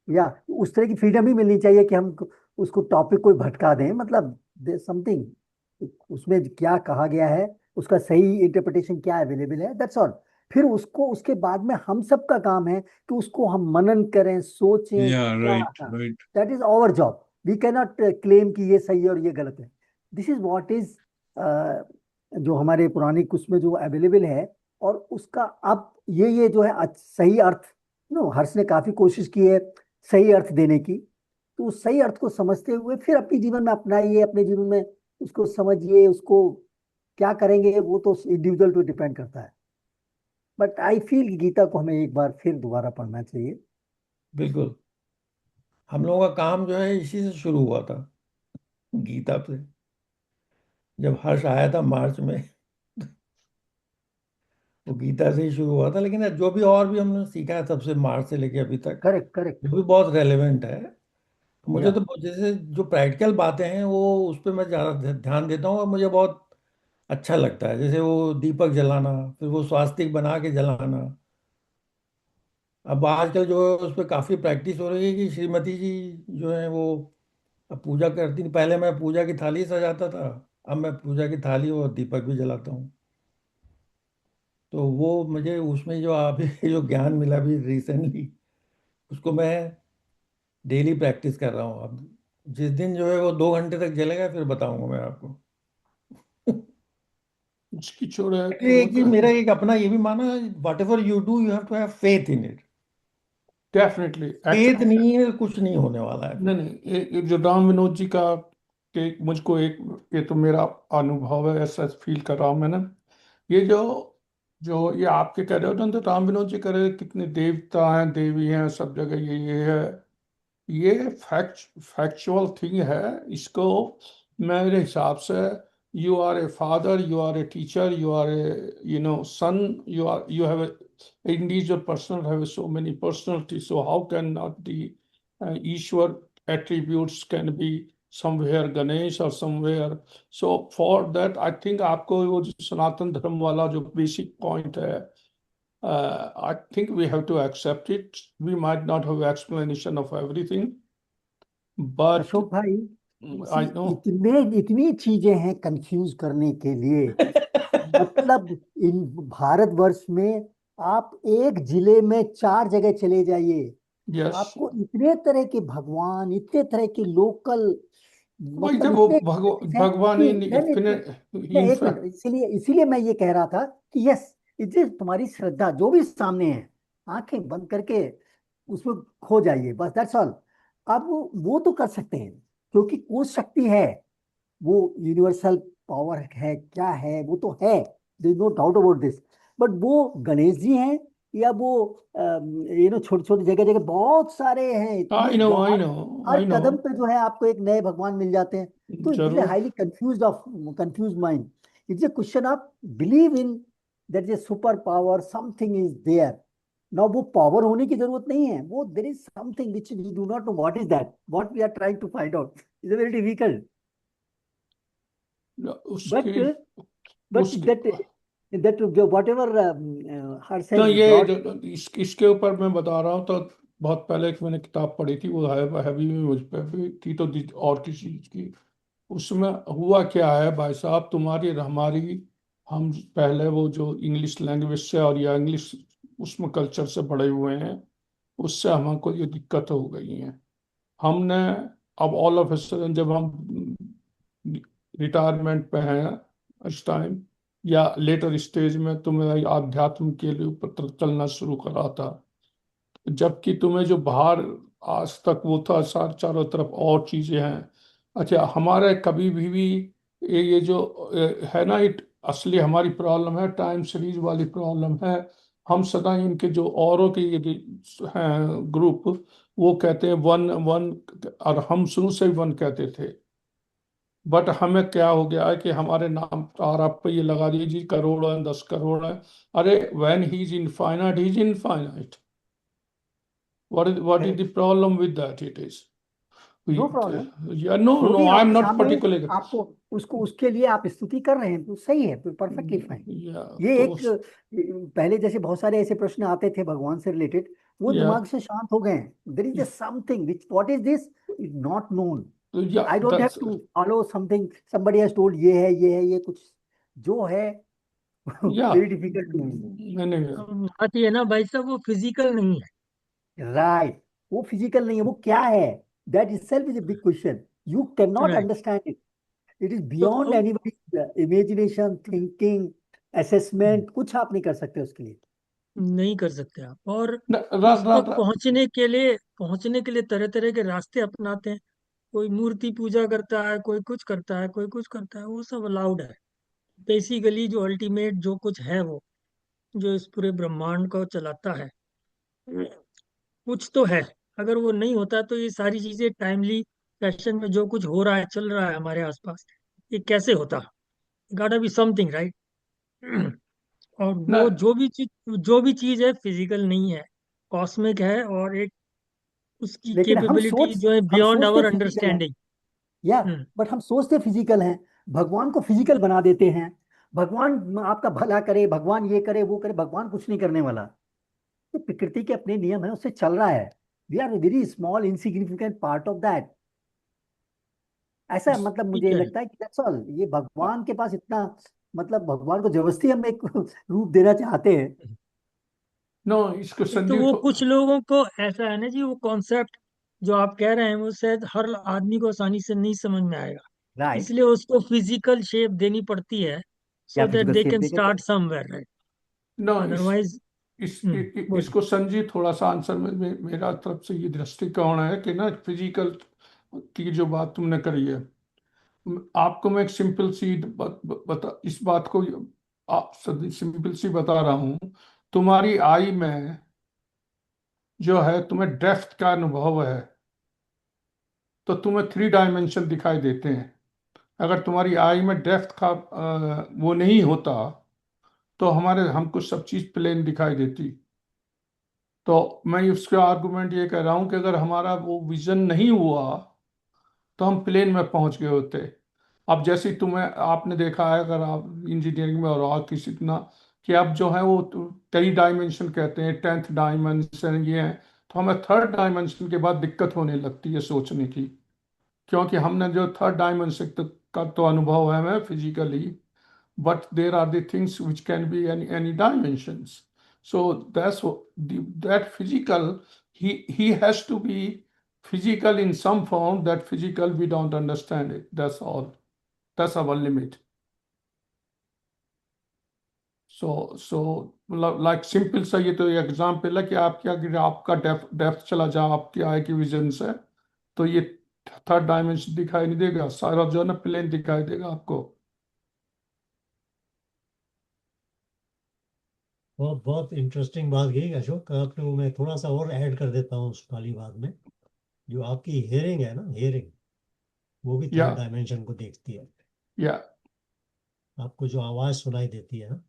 या उस तरह की फ्रीडम भी मिलनी चाहिए कि हम उसको टॉपिक कोई भटका दें, मतलब समथिंग उसमें क्या कहा गया है, उसका सही इंटरप्रिटेशन क्या अवेलेबल है, दैट्स ऑल। फिर उसको उसके बाद में हम सब का काम है कि उसको हम मनन करें, सोचें या क्या। Right right. That is our job. We can not claim कि ये सही है और ये गलत है। दिस इज व्हाट इज जो हमारे पुराने कुछ में जो अवेलेबल है, और उसका अब ये जो है सही अर्थ, नो, हर्ष ने काफी कोशिश की है सही अर्थ देने की। तो उस सही अर्थ को समझते हुए फिर अपने जीवन में अपनाइए, अपने जीवन में उसको समझिए, उसको क्या करेंगे वो तो इंडिविजुअल पे डिपेंड करता है। बट आई फील गीता को हमें एक बार फिर दोबारा पढ़ना चाहिए। बिल्कुल। हम लोगों का काम जो है इसी से शुरू हुआ था, गीता पे। जब हर्ष आया था मार्च में, वो गीता से ही शुरू हुआ था, लेकिन जो भी और भी हमने सीखा है तब से, मार्च से लेके अभी तक, करेक्ट करेक्ट। वो भी बहुत रेलेवेंट है। मुझे या तो जैसे जो प्रैक्टिकल बातें हैं वो, उस पर मैं ज़्यादा ध्यान देता हूँ और मुझे बहुत अच्छा लगता है। जैसे वो दीपक जलाना, फिर वो स्वास्तिक बना के जलाना। अब आजकल जो है उस पर काफ़ी प्रैक्टिस हो रही है कि श्रीमती जी जो है वो अब पूजा करती नहीं। पहले मैं पूजा की थाली सजाता था, अब मैं पूजा की थाली और दीपक भी जलाता हूँ। तो वो मुझे उसमें जो अभी जो ज्ञान मिला भी रिसेंटली, उसको मैं डेली प्रैक्टिस कर रहा हूँ अब। जिस दिन जो है वो 2 घंटे तक जलेगा फिर बताऊंगा मैं आपको। इसकी छोड़ है एक्चुअली एक चीज मेरा एक अपना ये भी माना, whatever you do you have to have faith in it. Definitely. Faith नहीं है कुछ नहीं होने वाला है नहीं फिर। नहीं, एक जो राम विनोद जी का, कि मुझको एक, ये तो मेरा अनुभव है, ऐसा फील कर रहा हूँ मैंने। ये जो जो ये आपके कह रहे हो ना, तो राम विनोद जी कह रहे हैं कितने देवता हैं, देवी हैं, सब जगह ये है। ये फैक्चुअल थिंग है। इसको मेरे हिसाब से, you are a father, you are a teacher, you are a son, you have a individual person have so many personalities, so how can not the Ishwar attributes can be somewhere Ganesh or somewhere. So for that I think आपको वो जो सनातन धर्म वाला जो basic point है, I think we have to accept it. We might not have explanation of everything, but Ashok भाई, I know. इतने इतनी चीजें हैं कंफ्यूज करने के लिए। मतलब इन भारतवर्ष में आप एक जिले में 4 जगह चले जाइए, Yes. आपको इतने तरह के भगवान, इतने तरह के लोकल, वही मतलब देखो, इतने चीज है भगवान कि इन नहीं नहीं इन्फिनिट, नहीं, एक मिनट, इसीलिए इसीलिए मैं ये कह रहा था कि यस, इतनी तुम्हारी श्रद्धा जो भी सामने है, आंखें बंद करके उसमें खो जाइए, बस दैट्स ऑल। आप वो तो कर सकते हैं क्योंकि वो शक्ति है, वो यूनिवर्सल पावर है, क्या है वो तो है, there is no doubt about this. But वो गणेश जी हैं, या वो छोटे छोटे जगह जगह बहुत सारे हैं, इतने आई गॉड। नो हर आई नो कदम पे जो है आपको एक नए भगवान मिल जाते हैं। तो इट इज जरूर। Highly confuse mind. It's a question of believe in that is super power, something is there. ना वो पावर होने की जरूरत नहीं है, वो there is something which we do not know what is that, what we are trying to find out is very difficult. उसकी but but उसकी दैट जो वॉट एवर हर्ष तो हैज ये ब्रॉट। इसके ऊपर मैं बता रहा हूँ। तो बहुत पहले एक मैंने किताब पढ़ी थी, वो है हैवी में मुझ पर भी थी, तो और किसी चीज की। उसमें हुआ क्या है भाई साहब, तुम्हारी हमारी, हम पहले वो जो इंग्लिश लैंग्वेज से और या इंग्लिश उसमें कल्चर से बड़े हुए हैं, उससे हमको ये दिक्कत हो गई है। हमने अब ऑल ऑफ a sudden जब हम रिटायरमेंट पे हैं इस टाइम, या लेटर स्टेज में, तुम्हें आध्यात्म के लिए ऊपर चलना शुरू करा था। जबकि तुम्हें जो बाहर आज तक वो था, चारों तरफ और चीजें हैं। अच्छा, हमारे कभी भी ये जो है ना, इट असली हमारी प्रॉब्लम है, टाइम सीरीज वाली प्रॉब्लम है। हम सदा इनके जो औरों के ये हैं ग्रुप, वो कहते हैं वन वन, और हम शुरू से ही वन कहते थे। बट हमें क्या हो गया है कि हमारे नाम तार आप पे ये लगा दीजिए करोड़ है, 10 करोड़ है। अरे when he is infinite, he is infinite. what is the problem with that? It is we, no problem. yeah, no जो no, भी I'm आपके not सामने particularly, आपको उसको उसके लिए आप स्तुति कर रहे हैं तो सही है, परफेक्टली फाइन। yeah, ये तो एक पहले जैसे बहुत सारे ऐसे प्रश्न आते थे भगवान से रिलेटेड, वो yeah, दिमाग से शांत हो गए हैं। There is something which what is this is not known. तो yeah, I don't have that's to follow something somebody has told, ये है ये कुछ जो है yeah, वेरी डिफिकल्ट टू। मैंने बात ये है ना भाई साहब, वो फिजिकल नहीं है। राइट, वो फिजिकल नहीं है, वो क्या है? That is self is a big question. You can not right. Understand it. It is तो beyond anybody imagination, thinking, assessment, कुछ आप नहीं कर सकते उसके लिए। नहीं कर सकते आप। और उस रा, तक पहुंचने के लिए तरह तरह के रास्ते अपनाते हैं। कोई मूर्ति पूजा करता है, कोई कुछ करता है, कोई कुछ करता है, वो सब अलाउड है। बेसिकली जो अल्टीमेट जो कुछ है, वो जो इस पूरे ब्रह्मांड को चलाता है, कुछ तो है। अगर वो नहीं होता तो ये सारी चीजें टाइमली फैशन में जो कुछ हो रहा है, चल रहा है हमारे आसपास, ये कैसे होता? गाटा बी समथिंग, राइट? और ना वो जो भी चीज है, फिजिकल नहीं है, कॉस्मिक है, और एक उसकी लेकिन कैपेबिलिटी जो है हम बियॉन्ड सोचते आवर फिजिकल है, अंडरस्टैंडिंग। या हम्म। बट हम सोचते फिजिकल हैं, भगवान को फिजिकल बना देते हैं। भगवान आपका भला करे, भगवान ये करे वो करे, भगवान कुछ नहीं करने वाला। तो प्रकृति के अपने नियम है, उससे चल रहा है। We are very small insignificant part of that. ऐसा मतलब ठीक मुझे है। लगता है कि दैट्स ऑल। ये भगवान के पास इतना, मतलब भगवान को जबरदस्ती हम एक रूप देना चाहते हैं। नो, इसको एक तो संजीव वो कुछ लोगों को ऐसा है ना जी, वो कॉन्सेप्ट जो आप कह रहे हैं वो शायद हर आदमी को आसानी से नहीं समझ में आएगा। राइट, इसलिए उसको फिजिकल शेप देनी पड़ती है, या so that physical they shape can देके start somewhere, right? No otherwise. बोलिए। इसको संजीव थोड़ा सा आंसर में मेरा तरफ से ये दृष्टिकोण है कि ना, फिजिकल की जो बात तुमने करी है, आपको मैं एक सिंपल सी बता, इस बात को आप सिंपल सी बता रहा हूँ। तुम्हारी आई में जो है, तुम्हें डेप्थ का अनुभव है, तो तुम्हें 3 डायमेंशन दिखाई देते हैं। अगर तुम्हारी आई में डेप्थ का वो नहीं होता, तो हमको सब चीज प्लेन दिखाई देती। तो मैं उसका आर्गुमेंट ये कह रहा हूँ कि अगर हमारा वो विजन नहीं हुआ, तो हम प्लेन में पहुंच गए होते। अब जैसे तुम्हें आपने देखा है, अगर आप इंजीनियरिंग में और किसी ना, कि अब जो है वो कई डायमेंशन कहते हैं, 10th डायमेंशन ये है। तो हमें 3rd डायमेंशन के बाद दिक्कत होने लगती है सोचने की, क्योंकि हमने जो 3rd डायमेंशन तक का तो अनुभव है हमें physically, but there are the things which can be any dimensions. So that physical, he has to be physical in some form. That physical we don't understand it. That's all. That's our limit. So like simple सा ये तो example है कि आप क्या, अगर आपका depth चला जाए आपकी आई की विजन से, तो ये 3rd डायमेंशन दिखाई नहीं देगा, सारा जो है ना प्लेन दिखाई देगा आपको। बहुत बहुत इंटरेस्टिंग बात यही अशोक, आपको मैं थोड़ा सा और ऐड कर देता हूँ उस वाली बात में। जो आपकी हियरिंग है ना, हियरिंग, वो भी या थर्ड डायमेंशन को देखती है। या आपको जो आवाज़ सुनाई देती है ना,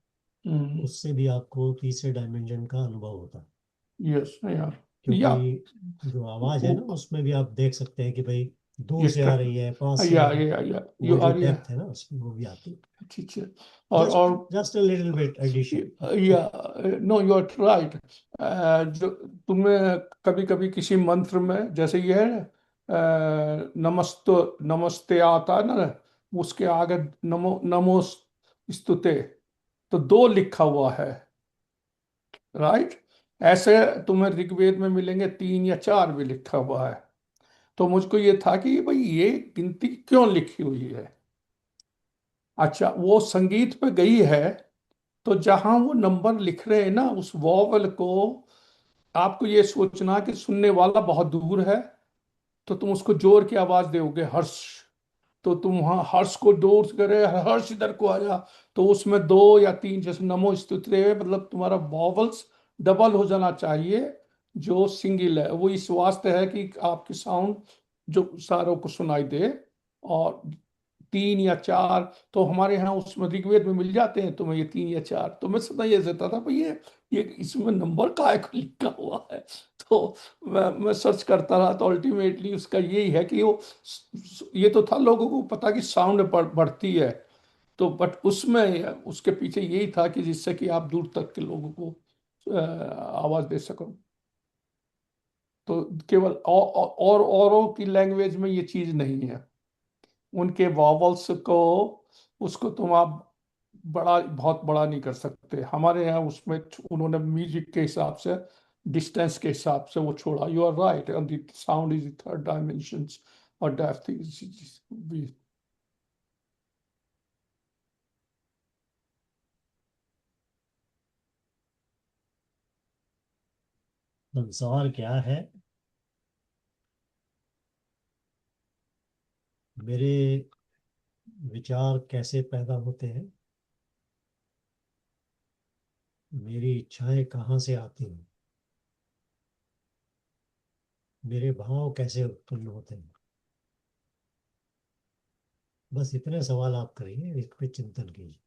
उससे भी आपको तीसरे डायमेंशन का अनुभव होता है। यस या क्योंकि जो आवाज़ है ना, उसमें भी आप देख सकते हैं कि भाई दूर ये से आ रही है, पास से आ रही है। या यू वो जो आर या डेप्थ है ना उसकी, वो भी आती है। ठीक है। जस्ट और just a little bit addition. या नो यू आर राइट। जो तुम्हें कभी कभी किसी मंत्र में जैसे ये है नमस्तो नमस्ते आता है ना, उसके आगे नमो नमो स्तुते, तो दो लिखा हुआ है, राइट। ऐसे तुम्हें ऋग्वेद में मिलेंगे तीन या चार भी लिखा हुआ है। तो मुझको ये था कि भाई ये गिनती क्यों लिखी हुई है। अच्छा, वो संगीत पे गई है, तो जहां वो नंबर लिख रहे हैं ना, उस वॉवल को आपको ये सोचना कि सुनने वाला बहुत दूर है, तो तुम उसको जोर की आवाज दोगे हर्ष, तो तुम वहां हर्ष को दूर करे, हर्ष इधर को आया, तो उसमें दो या तीन, जैसे नमो स्तुते, मतलब तुम्हारा वॉवल्स डबल हो जाना चाहिए। जो सिंगल है वो इस वास्ते है कि आपकी साउंड जो सारों को सुनाई दे। और तीन या चार तो हमारे यहाँ उसमें ऋग्वेद में मिल जाते हैं तुम्हें, ये तीन या चार, तो मैं सदा ये सोचता था भाई ये इसमें नंबर काय को लिखा हुआ है। तो मैं सर्च करता रहा, तो अल्टीमेटली उसका यही है कि वो, ये तो था लोगों को पता कि साउंड बढ़ती है, तो बट उसमें उसके पीछे यही था कि जिससे कि आप दूर तक के लोगों को आवाज दे सको। तो केवल औरों की लैंग्वेज में ये चीज नहीं है। उनके वॉवल्स को, उसको तुम आप बड़ा बहुत बड़ा नहीं कर सकते। हमारे यहाँ उसमें उन्होंने म्यूजिक के हिसाब से, डिस्टेंस के हिसाब से वो छोड़ा। You are right, and the sound is third dimension और डेप्थ इज भी। संसार क्या है? मेरे विचार कैसे पैदा होते हैं? मेरी इच्छाएं कहाँ से आती हैं? मेरे भाव कैसे उत्पन्न होते हैं? बस इतने सवाल आप करिए, इस पे चिंतन कीजिए।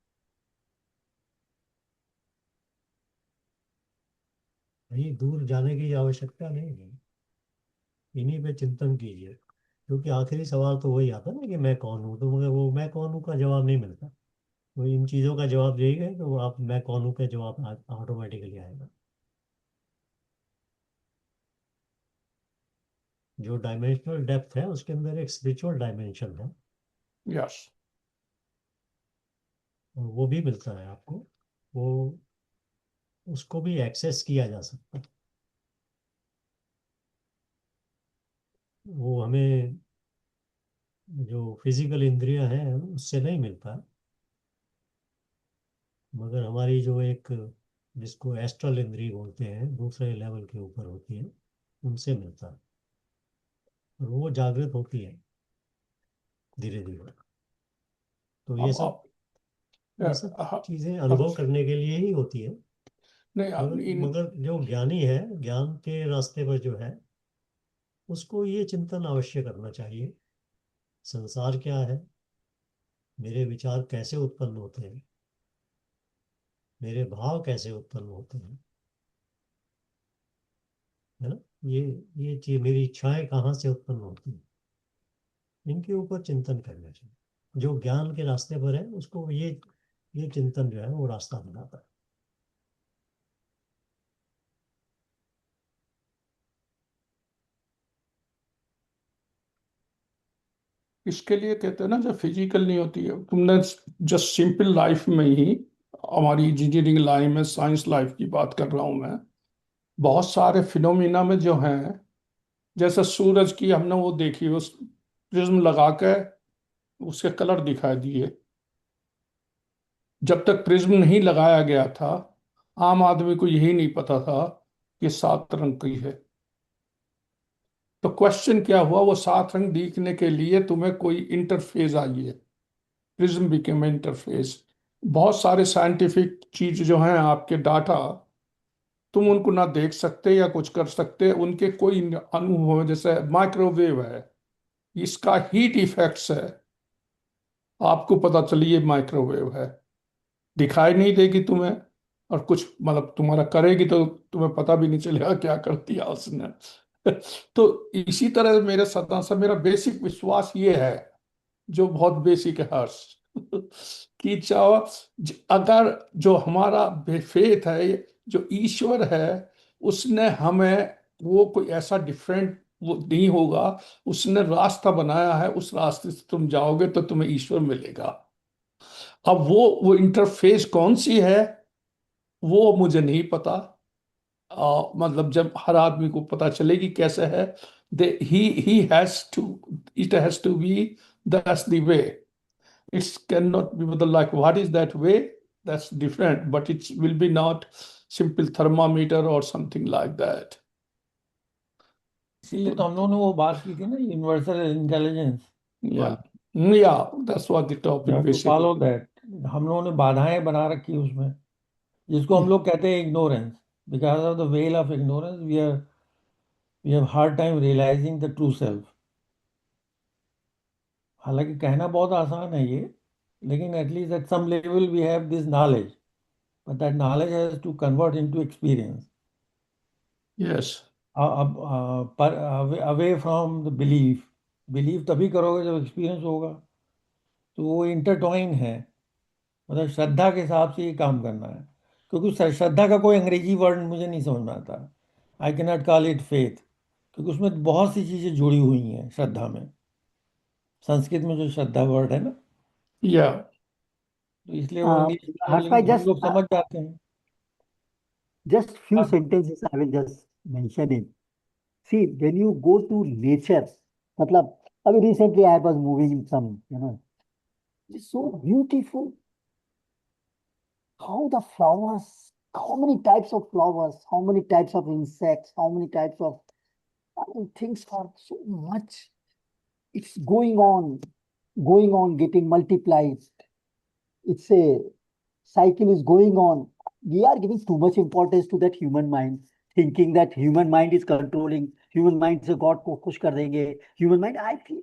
कहीं दूर जाने की आवश्यकता नहीं है, इन्हीं पे चिंतन कीजिए। क्योंकि आखिरी सवाल तो वही आता है ना कि मैं कौन हूँ, तो मगर वो मैं कौन हूँ का जवाब नहीं मिलता। तो इन चीज़ों का जवाब देगा तो वो आप मैं कौन हूँ का जवाब ऑटोमेटिकली आएगा। जो डायमेंशनल डेप्थ है उसके अंदर एक स्पिरिचुअल डायमेंशन है, यस। और वो भी मिलता है आपको। वो उसको भी एक्सेस किया जा सकता है। वो हमें जो फिजिकल इंद्रियां हैं उससे नहीं मिलता, मगर हमारी जो एक, जिसको एस्ट्रल इंद्री बोलते हैं, दूसरे लेवल के ऊपर होती है, उनसे मिलता है। और वो जागृत होती है धीरे धीरे। तो अब ये सब चीज़ें अब अनुभव करने के लिए ही होती है। नहीं, मगर इन मगर जो ज्ञानी है, ज्ञान के रास्ते पर जो है, उसको ये चिंतन अवश्य करना चाहिए। संसार क्या है? मेरे विचार कैसे उत्पन्न होते हैं? मेरे भाव कैसे उत्पन्न होते हैं? है ना? ये ये चीज, मेरी इच्छाएं कहाँ से उत्पन्न होती हैं? इनके ऊपर चिंतन करना चाहिए। जो ज्ञान के रास्ते पर है उसको ये चिंतन जो है वो रास्ता बनाता है। इसके लिए कहते हैं ना, जो फिजिकल नहीं होती है, तुमने जस्ट सिंपल लाइफ में ही, हमारी इंजीनियरिंग लाइन में, साइंस लाइफ की बात कर रहा हूं मैं, बहुत सारे फिनोमिना में जो हैं, जैसे सूरज की हमने वो देखी, उस प्रिज्म लगा के उसके कलर दिखाई दिए। जब तक प्रिज्म नहीं लगाया गया था, आम आदमी को यही नहीं पता था कि सात रंग की है। तो क्वेश्चन क्या हुआ, वो सात रंग दिखने के लिए तुम्हें कोई इंटरफेस आई है, प्रिज्म बिकेम इंटरफेस। बहुत सारे साइंटिफिक चीज जो हैं आपके डाटा, तुम उनको ना देख सकते या कुछ कर सकते, उनके कोई अनुभव है। जैसे माइक्रोवेव है, इसका हीट इफेक्ट्स है, आपको पता चली ये माइक्रोवेव है, दिखाई नहीं देगी तुम्हें, और कुछ मतलब तुम्हारा करेगी तो तुम्हें पता भी नहीं चलेगा क्या कर दिया उसने। तो इसी तरह मेरे सदा से मेरा बेसिक विश्वास ये है, जो बहुत बेसिक है हर्ष, कि चाहो अगर जो हमारा फेथ है, जो ईश्वर है, उसने हमें वो कोई ऐसा डिफरेंट वो नहीं होगा, उसने रास्ता बनाया है, उस रास्ते से तुम जाओगे तो तुम्हें ईश्वर मिलेगा। अब वो इंटरफेस कौन सी है वो मुझे नहीं पता। मतलब जब हर आदमी को पता चलेगी कैसे है, they he has to, it has to be, that's the way. It's can not be, मतलब like what is that way, that's different, but it's will be not simple thermometer और समथिंग लाइक दैट। इसीलिए तो हम लोगों ने वो बात की थी ना, यूनिवर्सल इंटेलिजेंस या वाली। या that's what the you topic have to basically. Follow that. हम लोगों ने बाधाएं बना रखी उसमें, जिसको हम लोग कहते हैं ignorance. Because of the veil of ignorance we have hard time realising the true self. हालांकि कहना बहुत आसान है ये, लेकिन at least at some level we have this knowledge, but that knowledge has to convert into experience. Yes. अब पर away from the belief. Believe तभी करोगे जब एक्सपीरियंस होगा। तो वो इंटरट्वाइन है। मतलब श्रद्धा के हिसाब से ये काम करना है। क्योंकि श्रद्धा का कोई अंग्रेजी वर्ड मुझे नहीं समझ में आता। I can not call it faith, क्योंकि उसमें बहुत सी चीज़ें जुड़ी हुई हैं श्रद्धा में। संस्कृत में जो श्रद्धा वर्ड है ना, या तो इसलिए वो इंग्लिश Harsh bhai, में हम लोग समझ जाते हैं। just few अब sentences I will just mention it. See, when you go to nature, मतलब अभी recently I was moving in some, it's so beautiful. How the flowers, how many types of flowers, how many types of insects, how many types of, I mean, things are so much. It's going on, getting multiplied. It's a cycle is going on. We are giving too much importance to that human mind, thinking that human mind is controlling, human mind से God को खुश कर देंगे. Human mind, I feel,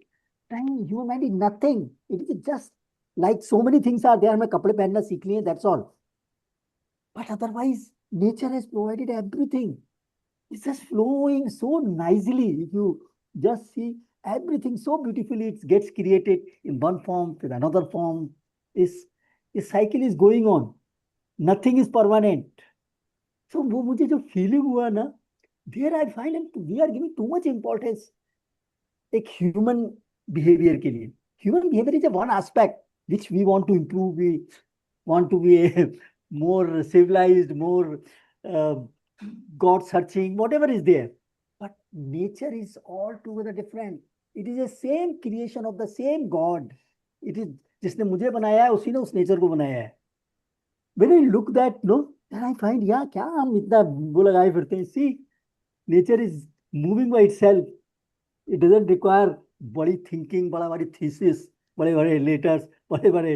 नहीं, human mind is nothing. It is just like so many things are there. हमें कपड़े पहनना सीख लिए, that's all. But otherwise, nature has provided everything. It's just flowing so nicely. If you just see everything so beautifully, it gets created in one form with another form. Is a cycle is going on. Nothing is permanent. So वो मुझे जो feeling हुआ ना, there I find we are giving too much importance एक human behavior के लिए. Human behavior is a one aspect which we want to improve. We want to be a more civilized, more uh, God searching, whatever is there. But nature is altogether different. It is the same creation of the same God. It is जिसने मुझे बनाया है उसी ने उस nature को बनाया है. When I look that, no, then I find, yeah, क्या हम इतना वो लगाए फिरते हैं. See, nature is moving by itself. It doesn't require बड़ी थिंकिंग, बड़ा बड़ी थीसिस, बड़े बड़े लेटर्स, बड़े बड़े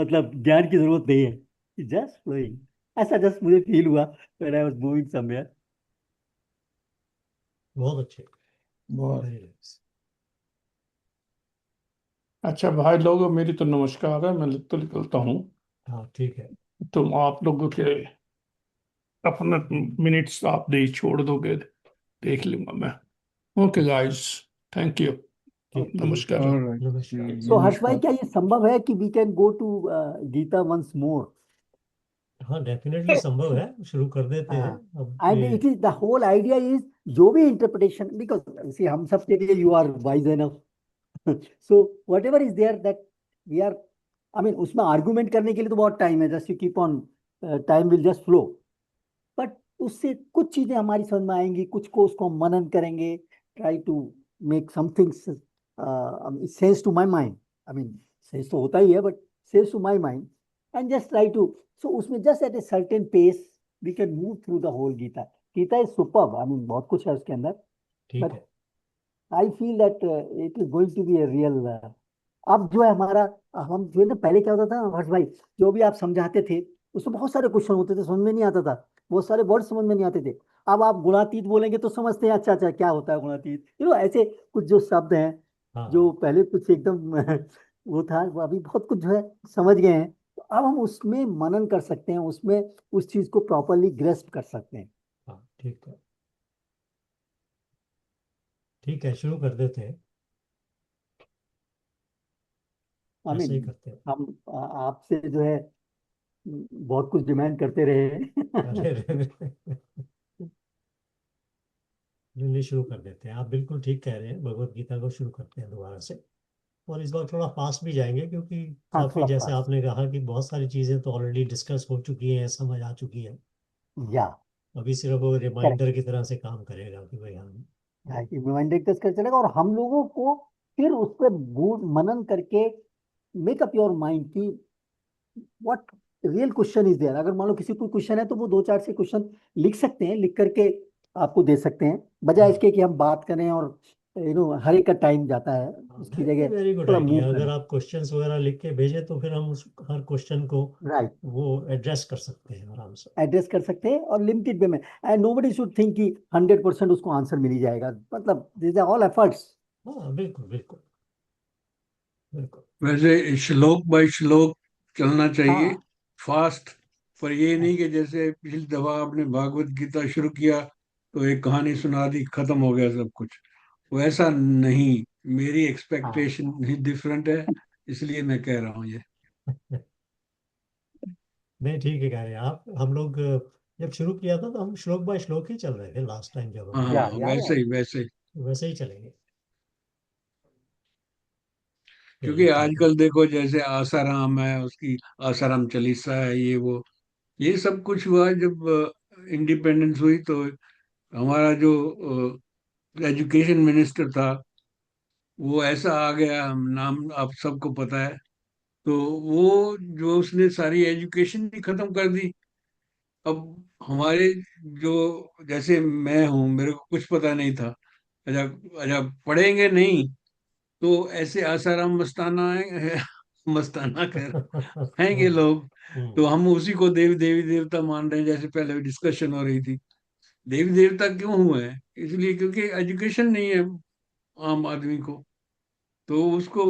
मतलब ज्ञान की जरूरत नहीं है. Just flowing. ऐसा जस्ट मुझे फील हुआ when I was moving somewhere. बहुत अच्छे, बहुत वेरी नाइस। अच्छा भाई लोगों, मेरी तो नमस्कार है, मैं तो निकलता हूँ। हाँ ठीक है। तुम आप लोगों के अपने मिनट्स आप दे छोड़ दोगे, देख लूंगा मैं। ओके गाइस, थैंक यू, ठीक, नमस्कार। ऑलराइट, नमस्कार। So हर्ष भाई, नमस्कार। क्या ये संभव है कि we can go to Gita once more? हाँ डेफिनेटली संभव है, शुरू कर देते हैं हाँ. अब And ये। it is the whole idea is जो भी interpretation, because see हम सब के लिए you are wise enough. So whatever is there that we are, I mean उसमें argument करने के लिए तो बहुत टाइम है. Just you keep on, time will just flow. But उससे कुछ चीजें हमारी समझ में आएंगी, कुछ को उसको हम मनन करेंगे. Try to make something sense to my mind. I mean sense तो होता ही है, but sense to my mind. And just try to, so उसमें just at a certain pace we can move through the whole Gita. Gita is superb. I mean बहुत कुछ है उसके अंदर. ठीक बट है। I feel that it is going to be a real अब जो है हमारा, हम जो है ना, पहले क्या होता था हर्ष भाई, जो भी आप समझाते थे उसमें बहुत सारे क्वेश्चन होते थे, समझ में नहीं आता था, बहुत सारे वर्ड समझ में नहीं आते थे। अब आप गुणातीत बोलेंगे तो समझते हैं, अच्छा अच्छा क्या होता है गुणातीत, ऐसे कुछ जो शब्द हैं जो हाँ पहले कुछ एकदम वो था, वो अभी बहुत कुछ जो है समझ गए हैं। तो अब हम उसमें मनन कर सकते हैं, उसमें उस चीज को प्रॉपरली ग्रेस्प कर सकते हैं। हाँ ठीक है। ठीक है, शुरू कर देते हैं। आई ऐसे मीन, ही करते हैं। हम आपसे जो है बहुत कुछ डिमांड करते रहे हैं। अरे रे रे। नहीं, शुरू कर देते हैं। आप बिल्कुल ठीक कह रहे हैं, भगवत गीता को शुरू करते हैं दोबारा से। और इस बार थोड़ा फास्ट भी जाएंगे, क्योंकि हाँ, काफी, थोड़ा जैसे फास्ट। आपने कहा कि बहुत सारी चीजें तो ऑलरेडी डिस्कस हो चुकी हैं, समझ आ चुकी है। या अभी सिर्फ वो करेक्ट। रिमाइंडर की तरह से काम करेगा कि भाई हम। रिमाइंडर डिस्कस कर चलेगा, और हम लोगों को फिर उस पर गूढ़ मनन करके मेक अप योर माइंड की what real question is there. अगर मान लो किसी को क्वेश्चन है तो वो दो चार से क्वेश्चन लिख सकते हैं, लिख करके आपको दे सकते हैं, बजाय हाँ इसके कि हम बात करें और हर एक का टाइम जाता है, हाँ, उसकी वेरी जगह वेरी गुड थोड़ा मूव आइडिया। अगर करें। आप क्वेश्चंस वगैरह लिख के भेजें तो फिर हम उस हर क्वेश्चन को राइट। वो एड्रेस कर सकते हैं आराम से। एड्रेस कर सकते हैं और लिमिटेड वे में, एंड नोबडी शुड थिंक कि 100% उसको आंसर मिल ही जाएगा, मतलब दिस आर ऑल एफर्ट्स। हाँ बिल्कुल बिल्कुल बिल्कुल। वैसे श्लोक बाय श्लोक चलना चाहिए, हाँ फास्ट। पर ये नहीं कि जैसे पिछली दफा आपने भागवत गीता शुरू किया तो एक कहानी सुना दी, खत्म हो गया सब कुछ। वैसा नहीं, मेरी हाँ एक्सपेक्टेशन ही डिफरेंट है, इसलिए मैं कह रहा हूँ ये। नहीं ठीक है, कह रहे हैं आप। हम लोग जब शुरू किया था तो हम श्लोक बाय श्लोक ही चल रहे थे लास्ट टाइम जब हाँ हमने या किया। हाँ, या वैसे ही वैसे ही। वैसे ही चलेंगे। क्योंकि चलिए ठीक है। आजकल देखो, जैसे आसाराम है, उसकी आसाराम चालीसा है, ये वो, ये सब कुछ हुआ जब इंडिपेंडेंस हुई। तो हमारा जो एजुकेशन मिनिस्टर था, वो ऐसा आ गया, हम नाम आप सबको पता है। तो वो जो उसने सारी एजुकेशन ही खत्म कर दी। अब हमारे जो, जैसे मैं हूँ, मेरे को कुछ पता नहीं था। अच्छा अच्छा, पढ़ेंगे नहीं तो ऐसे आसाराम मस्ताना है, मस्ताना कर आएंगे लोग। तो हम्म, हम उसी को देवी देवी देवता मान रहे हैं, जैसे पहले डिस्कशन हो रही थी। देवी देवता क्यों हुए हैं? इसलिए क्योंकि एजुकेशन नहीं है आम आदमी को। तो उसको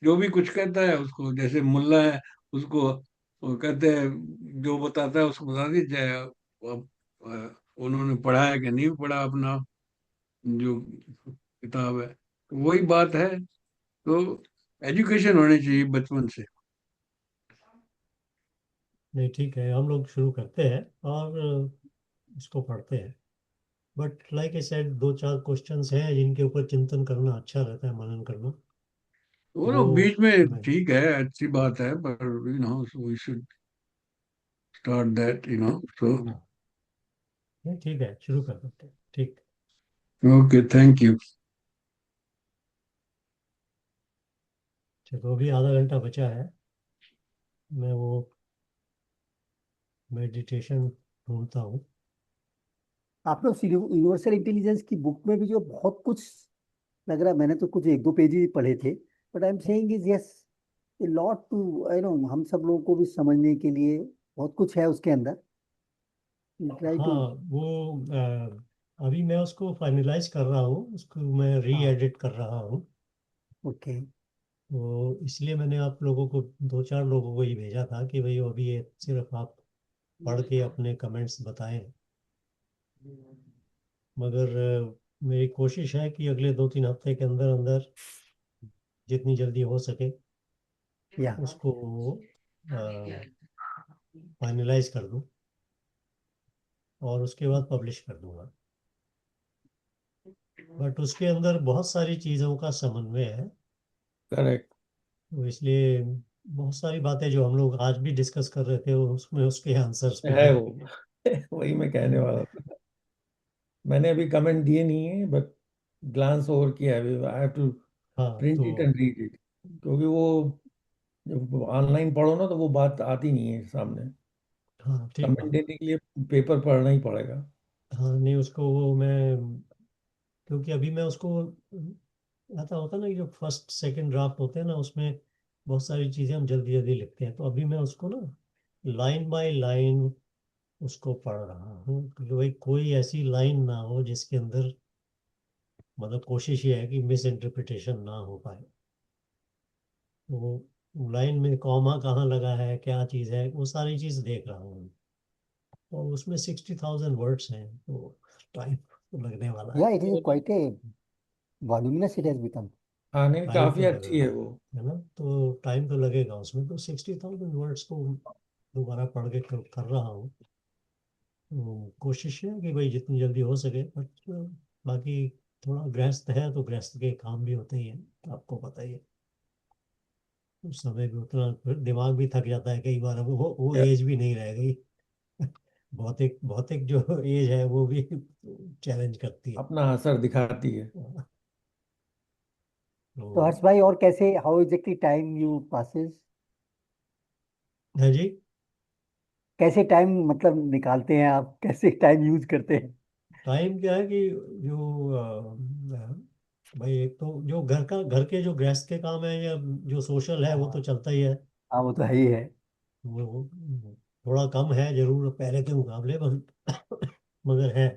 जो भी कुछ कहता है, उसको जैसे मुल्ला है, उसको वो कहते हैं, जो बताता है उसको बता दीजिए। अब उन्होंने पढ़ा है कि नहीं पढ़ा अपना जो किताब है, तो वही बात है। तो एजुकेशन होनी चाहिए बचपन से। नहीं ठीक है, हम लोग शुरू करते हैं और इसको पढ़ते हैं। बट लाइक आई सेड, दो चार क्वेश्चंस हैं जिनके ऊपर चिंतन करना अच्छा रहता है, मनन करना। वो वो लोग बीच में मैं, ठीक है, अच्छी बात है, पर वी शुड स्टार्ट दैट, सो। हाँ नहीं ठीक है, शुरू कर देते हैं। ठीक। Okay, thank you. चलो, अभी आधा घंटा बचा है। मैं वो मेडिटेशन ढूंढता हूँ। आपने उस यूनिवर्सल इंटेलिजेंस की बुक में भी जो बहुत कुछ लग रहा है, मैंने तो कुछ एक दो पेज ही पढ़े थे, but I am saying is yes a lot to हम सब लोगों को भी समझने के लिए बहुत कुछ है उसके अंदर। ट्राई हाँ टू। वो अभी मैं उसको फाइनलाइज कर रहा हूँ, उसको मैं री हाँ। एडिट कर रहा हूँ। ओके। तो इसलिए मैंने आप लोगों को, दो चार लोगों को ही भेजा था कि भाई अभी ये सिर्फ आप पढ़ के अपने कमेंट्स बताएं। मगर मेरी कोशिश है कि अगले दो तीन हफ्ते के अंदर अंदर जितनी जल्दी हो सके या उसको फाइनलाइज कर दूं और उसके बाद पब्लिश कर दूंगा। बट उसके अंदर बहुत सारी चीज़ों का समन्वय है। करेक्ट तो इसलिए बहुत सारी बातें जो हम लोग आज भी डिस्कस कर रहे थे उसमें उसके आंसर्स भी है हैं। वो। वही मैं कहने वाला था। मैंने अभी कमेंट दिए नहीं है, बट ग्लांस ओवर किया है, आई हैव टू हाँ प्रिंट तो इट एंड रीड इट। क्योंकि वो जब ऑनलाइन पढ़ो ना तो वो बात आती नहीं है सामने। हाँ ठीक कमेंट बात। देने के लिए पेपर पढ़ना ही पड़ेगा। हाँ नहीं, उसको वो मैं, क्योंकि अभी मैं उसको ऐसा होता है ना कि जो फर्स्ट सेकंड ड्राफ्ट होते हैं ना, उसमें बहुत सारी चीज़ें हम जल्दी जल्दी लिखते हैं। तो अभी मैं उसको ना लाइन बाय लाइन उसको पढ़ रहा हूँ कि भाई कोई ऐसी लाइन ना हो जिसके अंदर, मतलब कोशिश ये है कि मिस इंटरप्रिटेशन ना हो पाए। तो लाइन में कॉमा कहाँ लगा है, क्या चीज़ है, वो सारी चीज़ देख रहा हूँ। और उसमें 60,000 वर्ड्स हैं, तो टाइम तो लगने वाला है। Yeah, it is quite a voluminous it has become. हाँ नहीं, टाइम तो काफी अच्छी लगेगा, है वो। है ना? तो टाइम तो लगेगा उसमें। तो 60,000 वर्ड्स को दोबारा पढ़ के कर रहा हूँ। तो कोशिश है कि भाई जितनी जल्दी हो सके, बट बाकी थोड़ा गृहस्थ है तो गृहस्थ के काम भी होते ही हैं, आपको पता ही है। उस समय भी उतना, फिर दिमाग भी थक जाता है कई बार। अब वो या, एज भी नहीं रह गई। भौतिक भौतिक जो एज है वो भी चैलेंज करती है। अपना असर दिखाती है। तो तो हर्ष भाई, और कैसे, how exactly time you passes, है जी। कैसे टाइम मतलब निकालते हैं आप, कैसे टाइम यूज करते हैं? टाइम क्या है कि जो भाई एक तो जो घर के जो गृहस्थ के काम है, या जो सोशल है, वो तो चलता ही है। हाँ, वो तो है ही है। वो थोड़ा कम है जरूर पहले के मुकाबले, मगर है।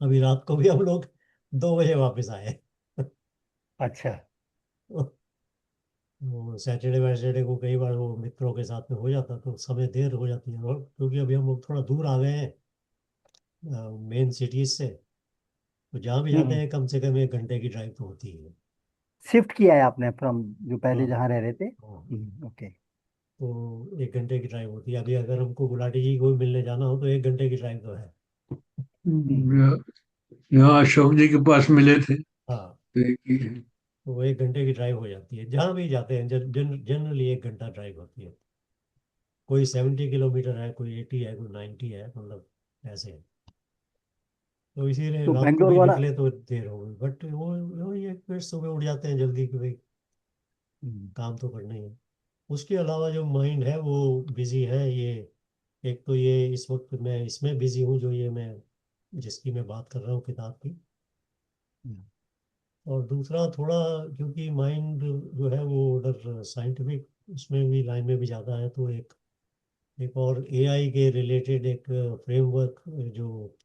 अभी रात को भी हम लोग 2 बजे वापस आए। अच्छा। वो सैटरडे वैटरडे को कई बार वो मित्रों के साथ में हो जाता, तो समय देर हो जाती है। और क्योंकि अभी हम लोग थोड़ा दूर आ गए हैं मेन सिटीज से, तो जहाँ भी जाते हम्म। हैं कम से कम 1 घंटे की ड्राइव तो होती है। शिफ्ट किया है आपने फ्रॉम जो पहले हाँ जहाँ रह रहे थे? हाँ। ओके। तो 1 घंटे की ड्राइव होती है। अभी अगर हमको गुलाटी जी को भी मिलने जाना हो तो 1 घंटे की ड्राइव तो है। हम्म। यहाँ यहाँ अशोक जी के पास मिले थे हाँ। तो एक ही है। तो वो 1 घंटे की ड्राइव हो जाती है जहाँ भी जाते हैं। जनरली 1 घंटा ड्राइव होती है। कोई 70 किलोमीटर है, कोई 80 है, कोई 90 है, मतलब ऐसे है। तो इसीलिए तो रात को बेंगलोर भी वाला। निकले तो देर हो गई, बट वो ये फिर सुबह उठ जाते हैं जल्दी कि भाई हम्म। काम तो करना ही है। उसके अलावा जो माइंड है वो बिजी है। ये एक तो ये इस वक्त मैं इसमें बिजी हूँ, जो ये मैं जिसकी मैं बात कर रहा हूँ, किताब की। हम्म। और दूसरा थोड़ा, क्योंकि माइंड जो है वो उधर साइंटिफिक उसमें भी लाइन में भी ज़्यादा है, तो एक और एआई के रिलेटेड एक फ्रेमवर्क, जो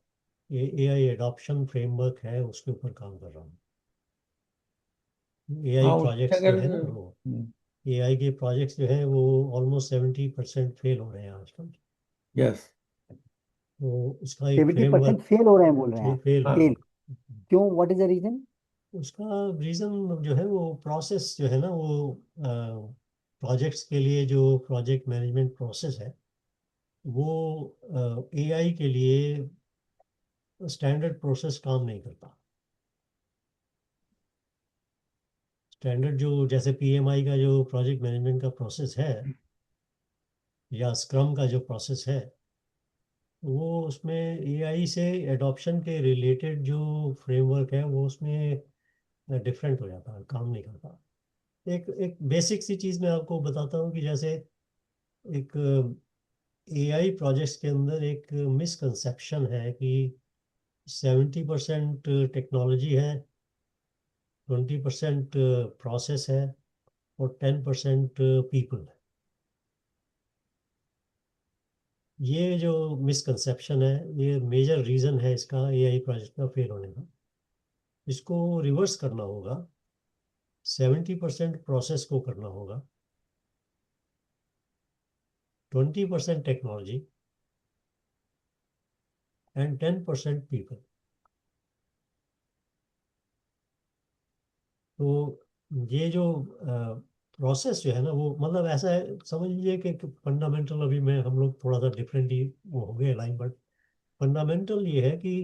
एआई एडॉप्शन फ्रेमवर्क है, उसके ऊपर काम कर रहा हूँ। एआई हाँ उसमें प्रोजेक्ट्स जो अगर है ना, वो एआई के प्रोजेक्ट्स जो है वो ऑलमोस्ट 70% फेल हो रहे हैं आजकल। यस। तो उसका एक 70% फ्रेमवर्क फेल हो रहे हैं बोल रहे हैं आप? फेल हो रहे हाँ फेल? हैं। क्यों, व्हाट इज द रीजन? उसका रीज़न जो है वो प्रोसेस जो है ना, वो प्रोजेक्ट्स के लिए जो प्रोजेक्ट मैनेजमेंट प्रोसेस है, वो एआई के लिए स्टैंडर्ड प्रोसेस काम नहीं करता। स्टैंडर्ड जो जैसे पीएमआई का जो प्रोजेक्ट मैनेजमेंट का प्रोसेस है, या स्क्रम का जो प्रोसेस है, वो उसमें एआई से एडॉप्शन के रिलेटेड जो फ्रेमवर्क है वो उसमें डिफरेंट हो जाता है, काम नहीं करता। एक एक बेसिक सी चीज़ मैं आपको बताता हूँ कि जैसे एक एआई प्रोजेक्ट्स के अंदर एक मिसकंसेप्शन है कि 70% टेक्नोलॉजी है, 20% प्रोसेस है, और 10% पीपल है। ये जो मिसकंसेप्शन है, ये मेजर रीज़न है इसका एआई प्रोजेक्ट का फेल होने का। इसको रिवर्स करना होगा। 70% प्रोसेस को करना होगा, 20% टेक्नोलॉजी, एंड 10% पीपल। तो ये जो प्रोसेस जो है ना, वो मतलब ऐसा है, समझ लीजिए कि फंडामेंटल, अभी मैं हम लोग थोड़ा सा डिफरेंटली वो हो गए लाइन, बट फंडामेंटल ये है कि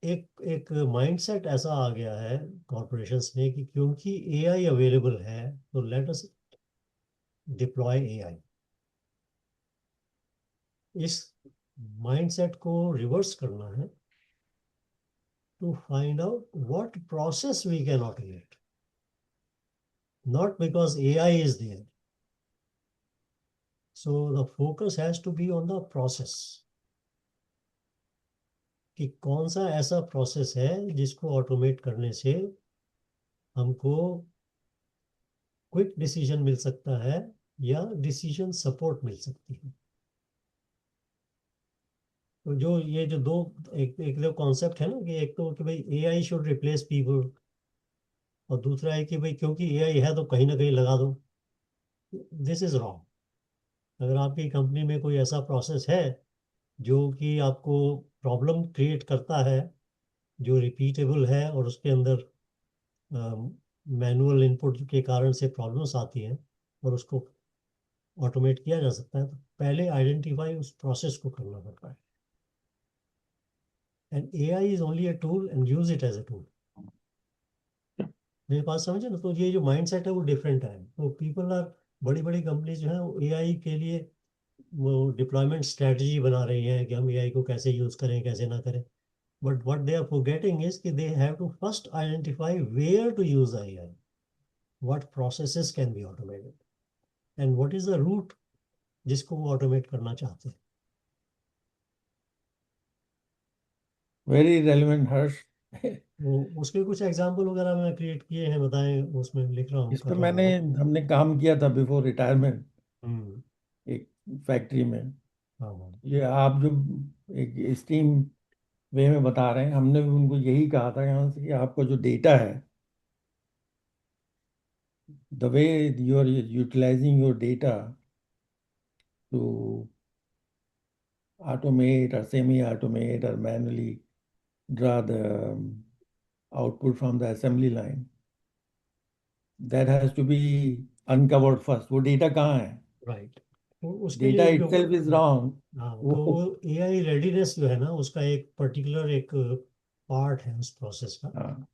एक एक माइंडसेट ऐसा आ गया है कॉरपोरेशंस में कि क्योंकि एआई अवेलेबल है, तो लेट अस डिप्लॉय एआई। इस माइंडसेट को रिवर्स करना है, to find out what process we can automate, not because AI is there. So the focus has to be on the process. कि कौन सा ऐसा प्रोसेस है जिसको ऑटोमेट करने से हमको क्विक डिसीजन मिल सकता है या डिसीजन सपोर्ट मिल सकती है। तो जो ये जो दो, एक जो कॉन्सेप्ट है ना कि एक तो कि भाई एआई शुड रिप्लेस पीपल, और दूसरा है कि भाई क्योंकि एआई है तो कहीं ना कहीं लगा दो। This is wrong. अगर आपकी कंपनी में कोई ऐसा प्रोसेस है जो कि आपको प्रॉब्लम क्रिएट करता है, जो रिपीटेबल है और उसके अंदर मैनुअल इनपुट के कारण से प्रॉब्लम्स आती हैं और उसको ऑटोमेट किया जा सकता है, तो पहले आइडेंटिफाई उस प्रोसेस को करना पड़ता है। And AI is only a tool and use it as a tool. मेरी बात समझे ना? तो ये जो माइंडसेट है वो डिफरेंट है। तो पीपल आर, बड़ी बड़ी कंपनीज जो है एआई के लिए वो डिप्लॉयमेंट स्ट्रेटजी बना रही हैं कि हम एआई को कैसे यूज करें कैसे ना करें। But what they are forgetting is कि they have to first identify where to use AI, what processes can be automated, and what is the root जिसको वो ऑटोमेट करना चाहते हैं। Very relevant Harsh. वो उसके कुछ एग्जाम्पल वगैरह मैं क्रिएट किए हैं, बताएं, उसमें लिख रहा हूँ, इस पे कर रहा मैंने हूँ। हमने काम किया था बिफोर रिटायरमेंट, हम्म। एक फैक्ट्री में। हाँ हाँ। ये आप जो एक स्टीम वे में बता रहे हैं, हमने भी उनको यही कहा था यहाँ से कि आपका जो डेटा है, the way you are utilising your data to automate or semi-automate or manually draw the output from the assembly line, that has to be uncovered first. वो डेटा कहाँ है? राइट। तो उसके डेटा लिए जो, itself is wrong. हाँ, तो वो एआई रेडीनेस जो है ना, उसका एक पर्टिकुलर एक पार्ट है उस प्रोसेस का, हाँ,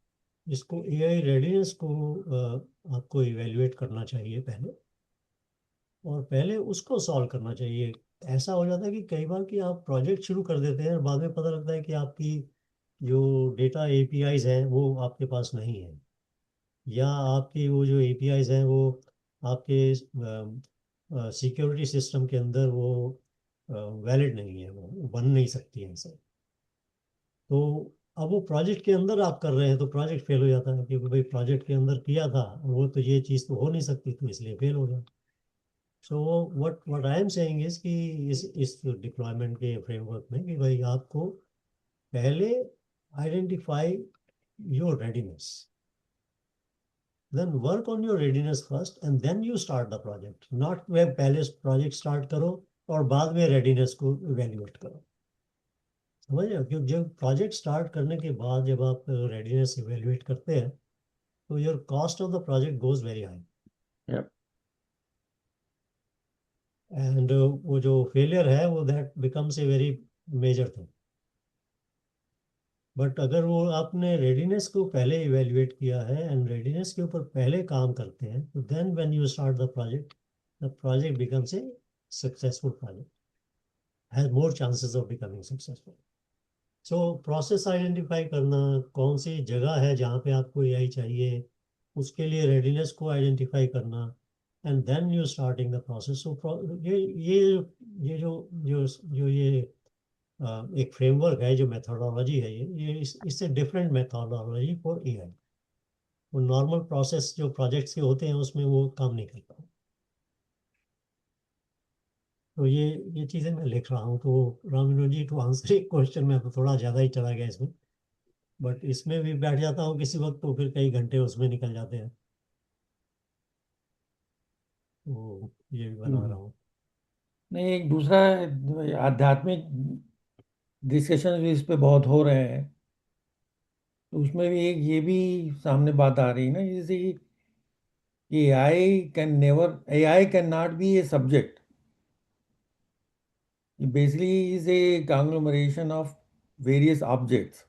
जिसको एआई रेडीनेस को आपको इवेल्युएट करना चाहिए पहले, और पहले उसको सॉल्व करना चाहिए। ऐसा हो जाता है कि कई बार कि आप प्रोजेक्ट शुरू कर देते हैं और बाद में पता लगता है कि आपकी जो डेटा एपीआईज हैं वो आपके पास नहीं है, या आपकी वो जो एपीआईज हैं वो आपके सिक्योरिटी सिस्टम के अंदर वो वैलिड नहीं है, वो बन नहीं सकती है ऐसे। तो अब वो प्रोजेक्ट के अंदर आप कर रहे हैं तो प्रोजेक्ट फेल हो जाता है, क्योंकि भाई प्रोजेक्ट के अंदर किया था वो, तो ये चीज़ तो हो नहीं सकती, तो इसलिए फेल हो गया। So what I am saying is कि इस डिप्लॉयमेंट के फ्रेमवर्क में कि भाई आपको पहले identify your readiness, then work on your readiness first and then you start the project, not way पहले प्रोजेक्ट स्टार्ट करो और बाद में रेडीनेस को इवेल्युएट करो। समझ रहे हो? क्योंकि जब प्रोजेक्ट स्टार्ट करने के बाद जब आप रेडीनेस इवेल्युएट करते हैं तो your cost of the project goes very high, yeah. And वो जो फेलियर है वो that becomes a very major thing. But अगर वो आपने रेडीनेस को पहले इवेल्युएट किया है एंड रेडीनेस के ऊपर पहले काम करते हैं, तो then when you start the project becomes a successful project, has more chances of becoming successful. So process identify करना, कौन सी जगह है जहाँ पे आपको एआई चाहिए, उसके लिए रेडीनेस को आइडेंटिफाई करना, and then you starting the process. So ये जो ये एक फ्रेमवर्क है, जो मेथोडोलॉजी है, ये इससे डिफरेंट मेथोडोलॉजी फॉर एआई। वो नॉर्मल प्रोसेस जो प्रोजेक्ट्स के होते हैं उसमें वो काम नहीं करता। तो ये चीज़ें मैं लिख रहा हूँ। तो रामविनोद जी, टू आंसर एक क्वेश्चन में तो थोड़ा ज़्यादा ही चला गया इसमें, बट इसमें भी बैठ जाता हूँ किसी वक्त तो फिर कई घंटे उसमें निकल जाते हैं। तो ये भी बना रहा हम्म। हूँ। नहीं, एक दूसरा आध्यात्मिक डिस्कशन भी इस पे बहुत हो रहे हैं। तो उसमें भी एक ये भी सामने बात आ रही है ना, जैसे कि AI can not B a subject. Basically is a conglomeration of various objects.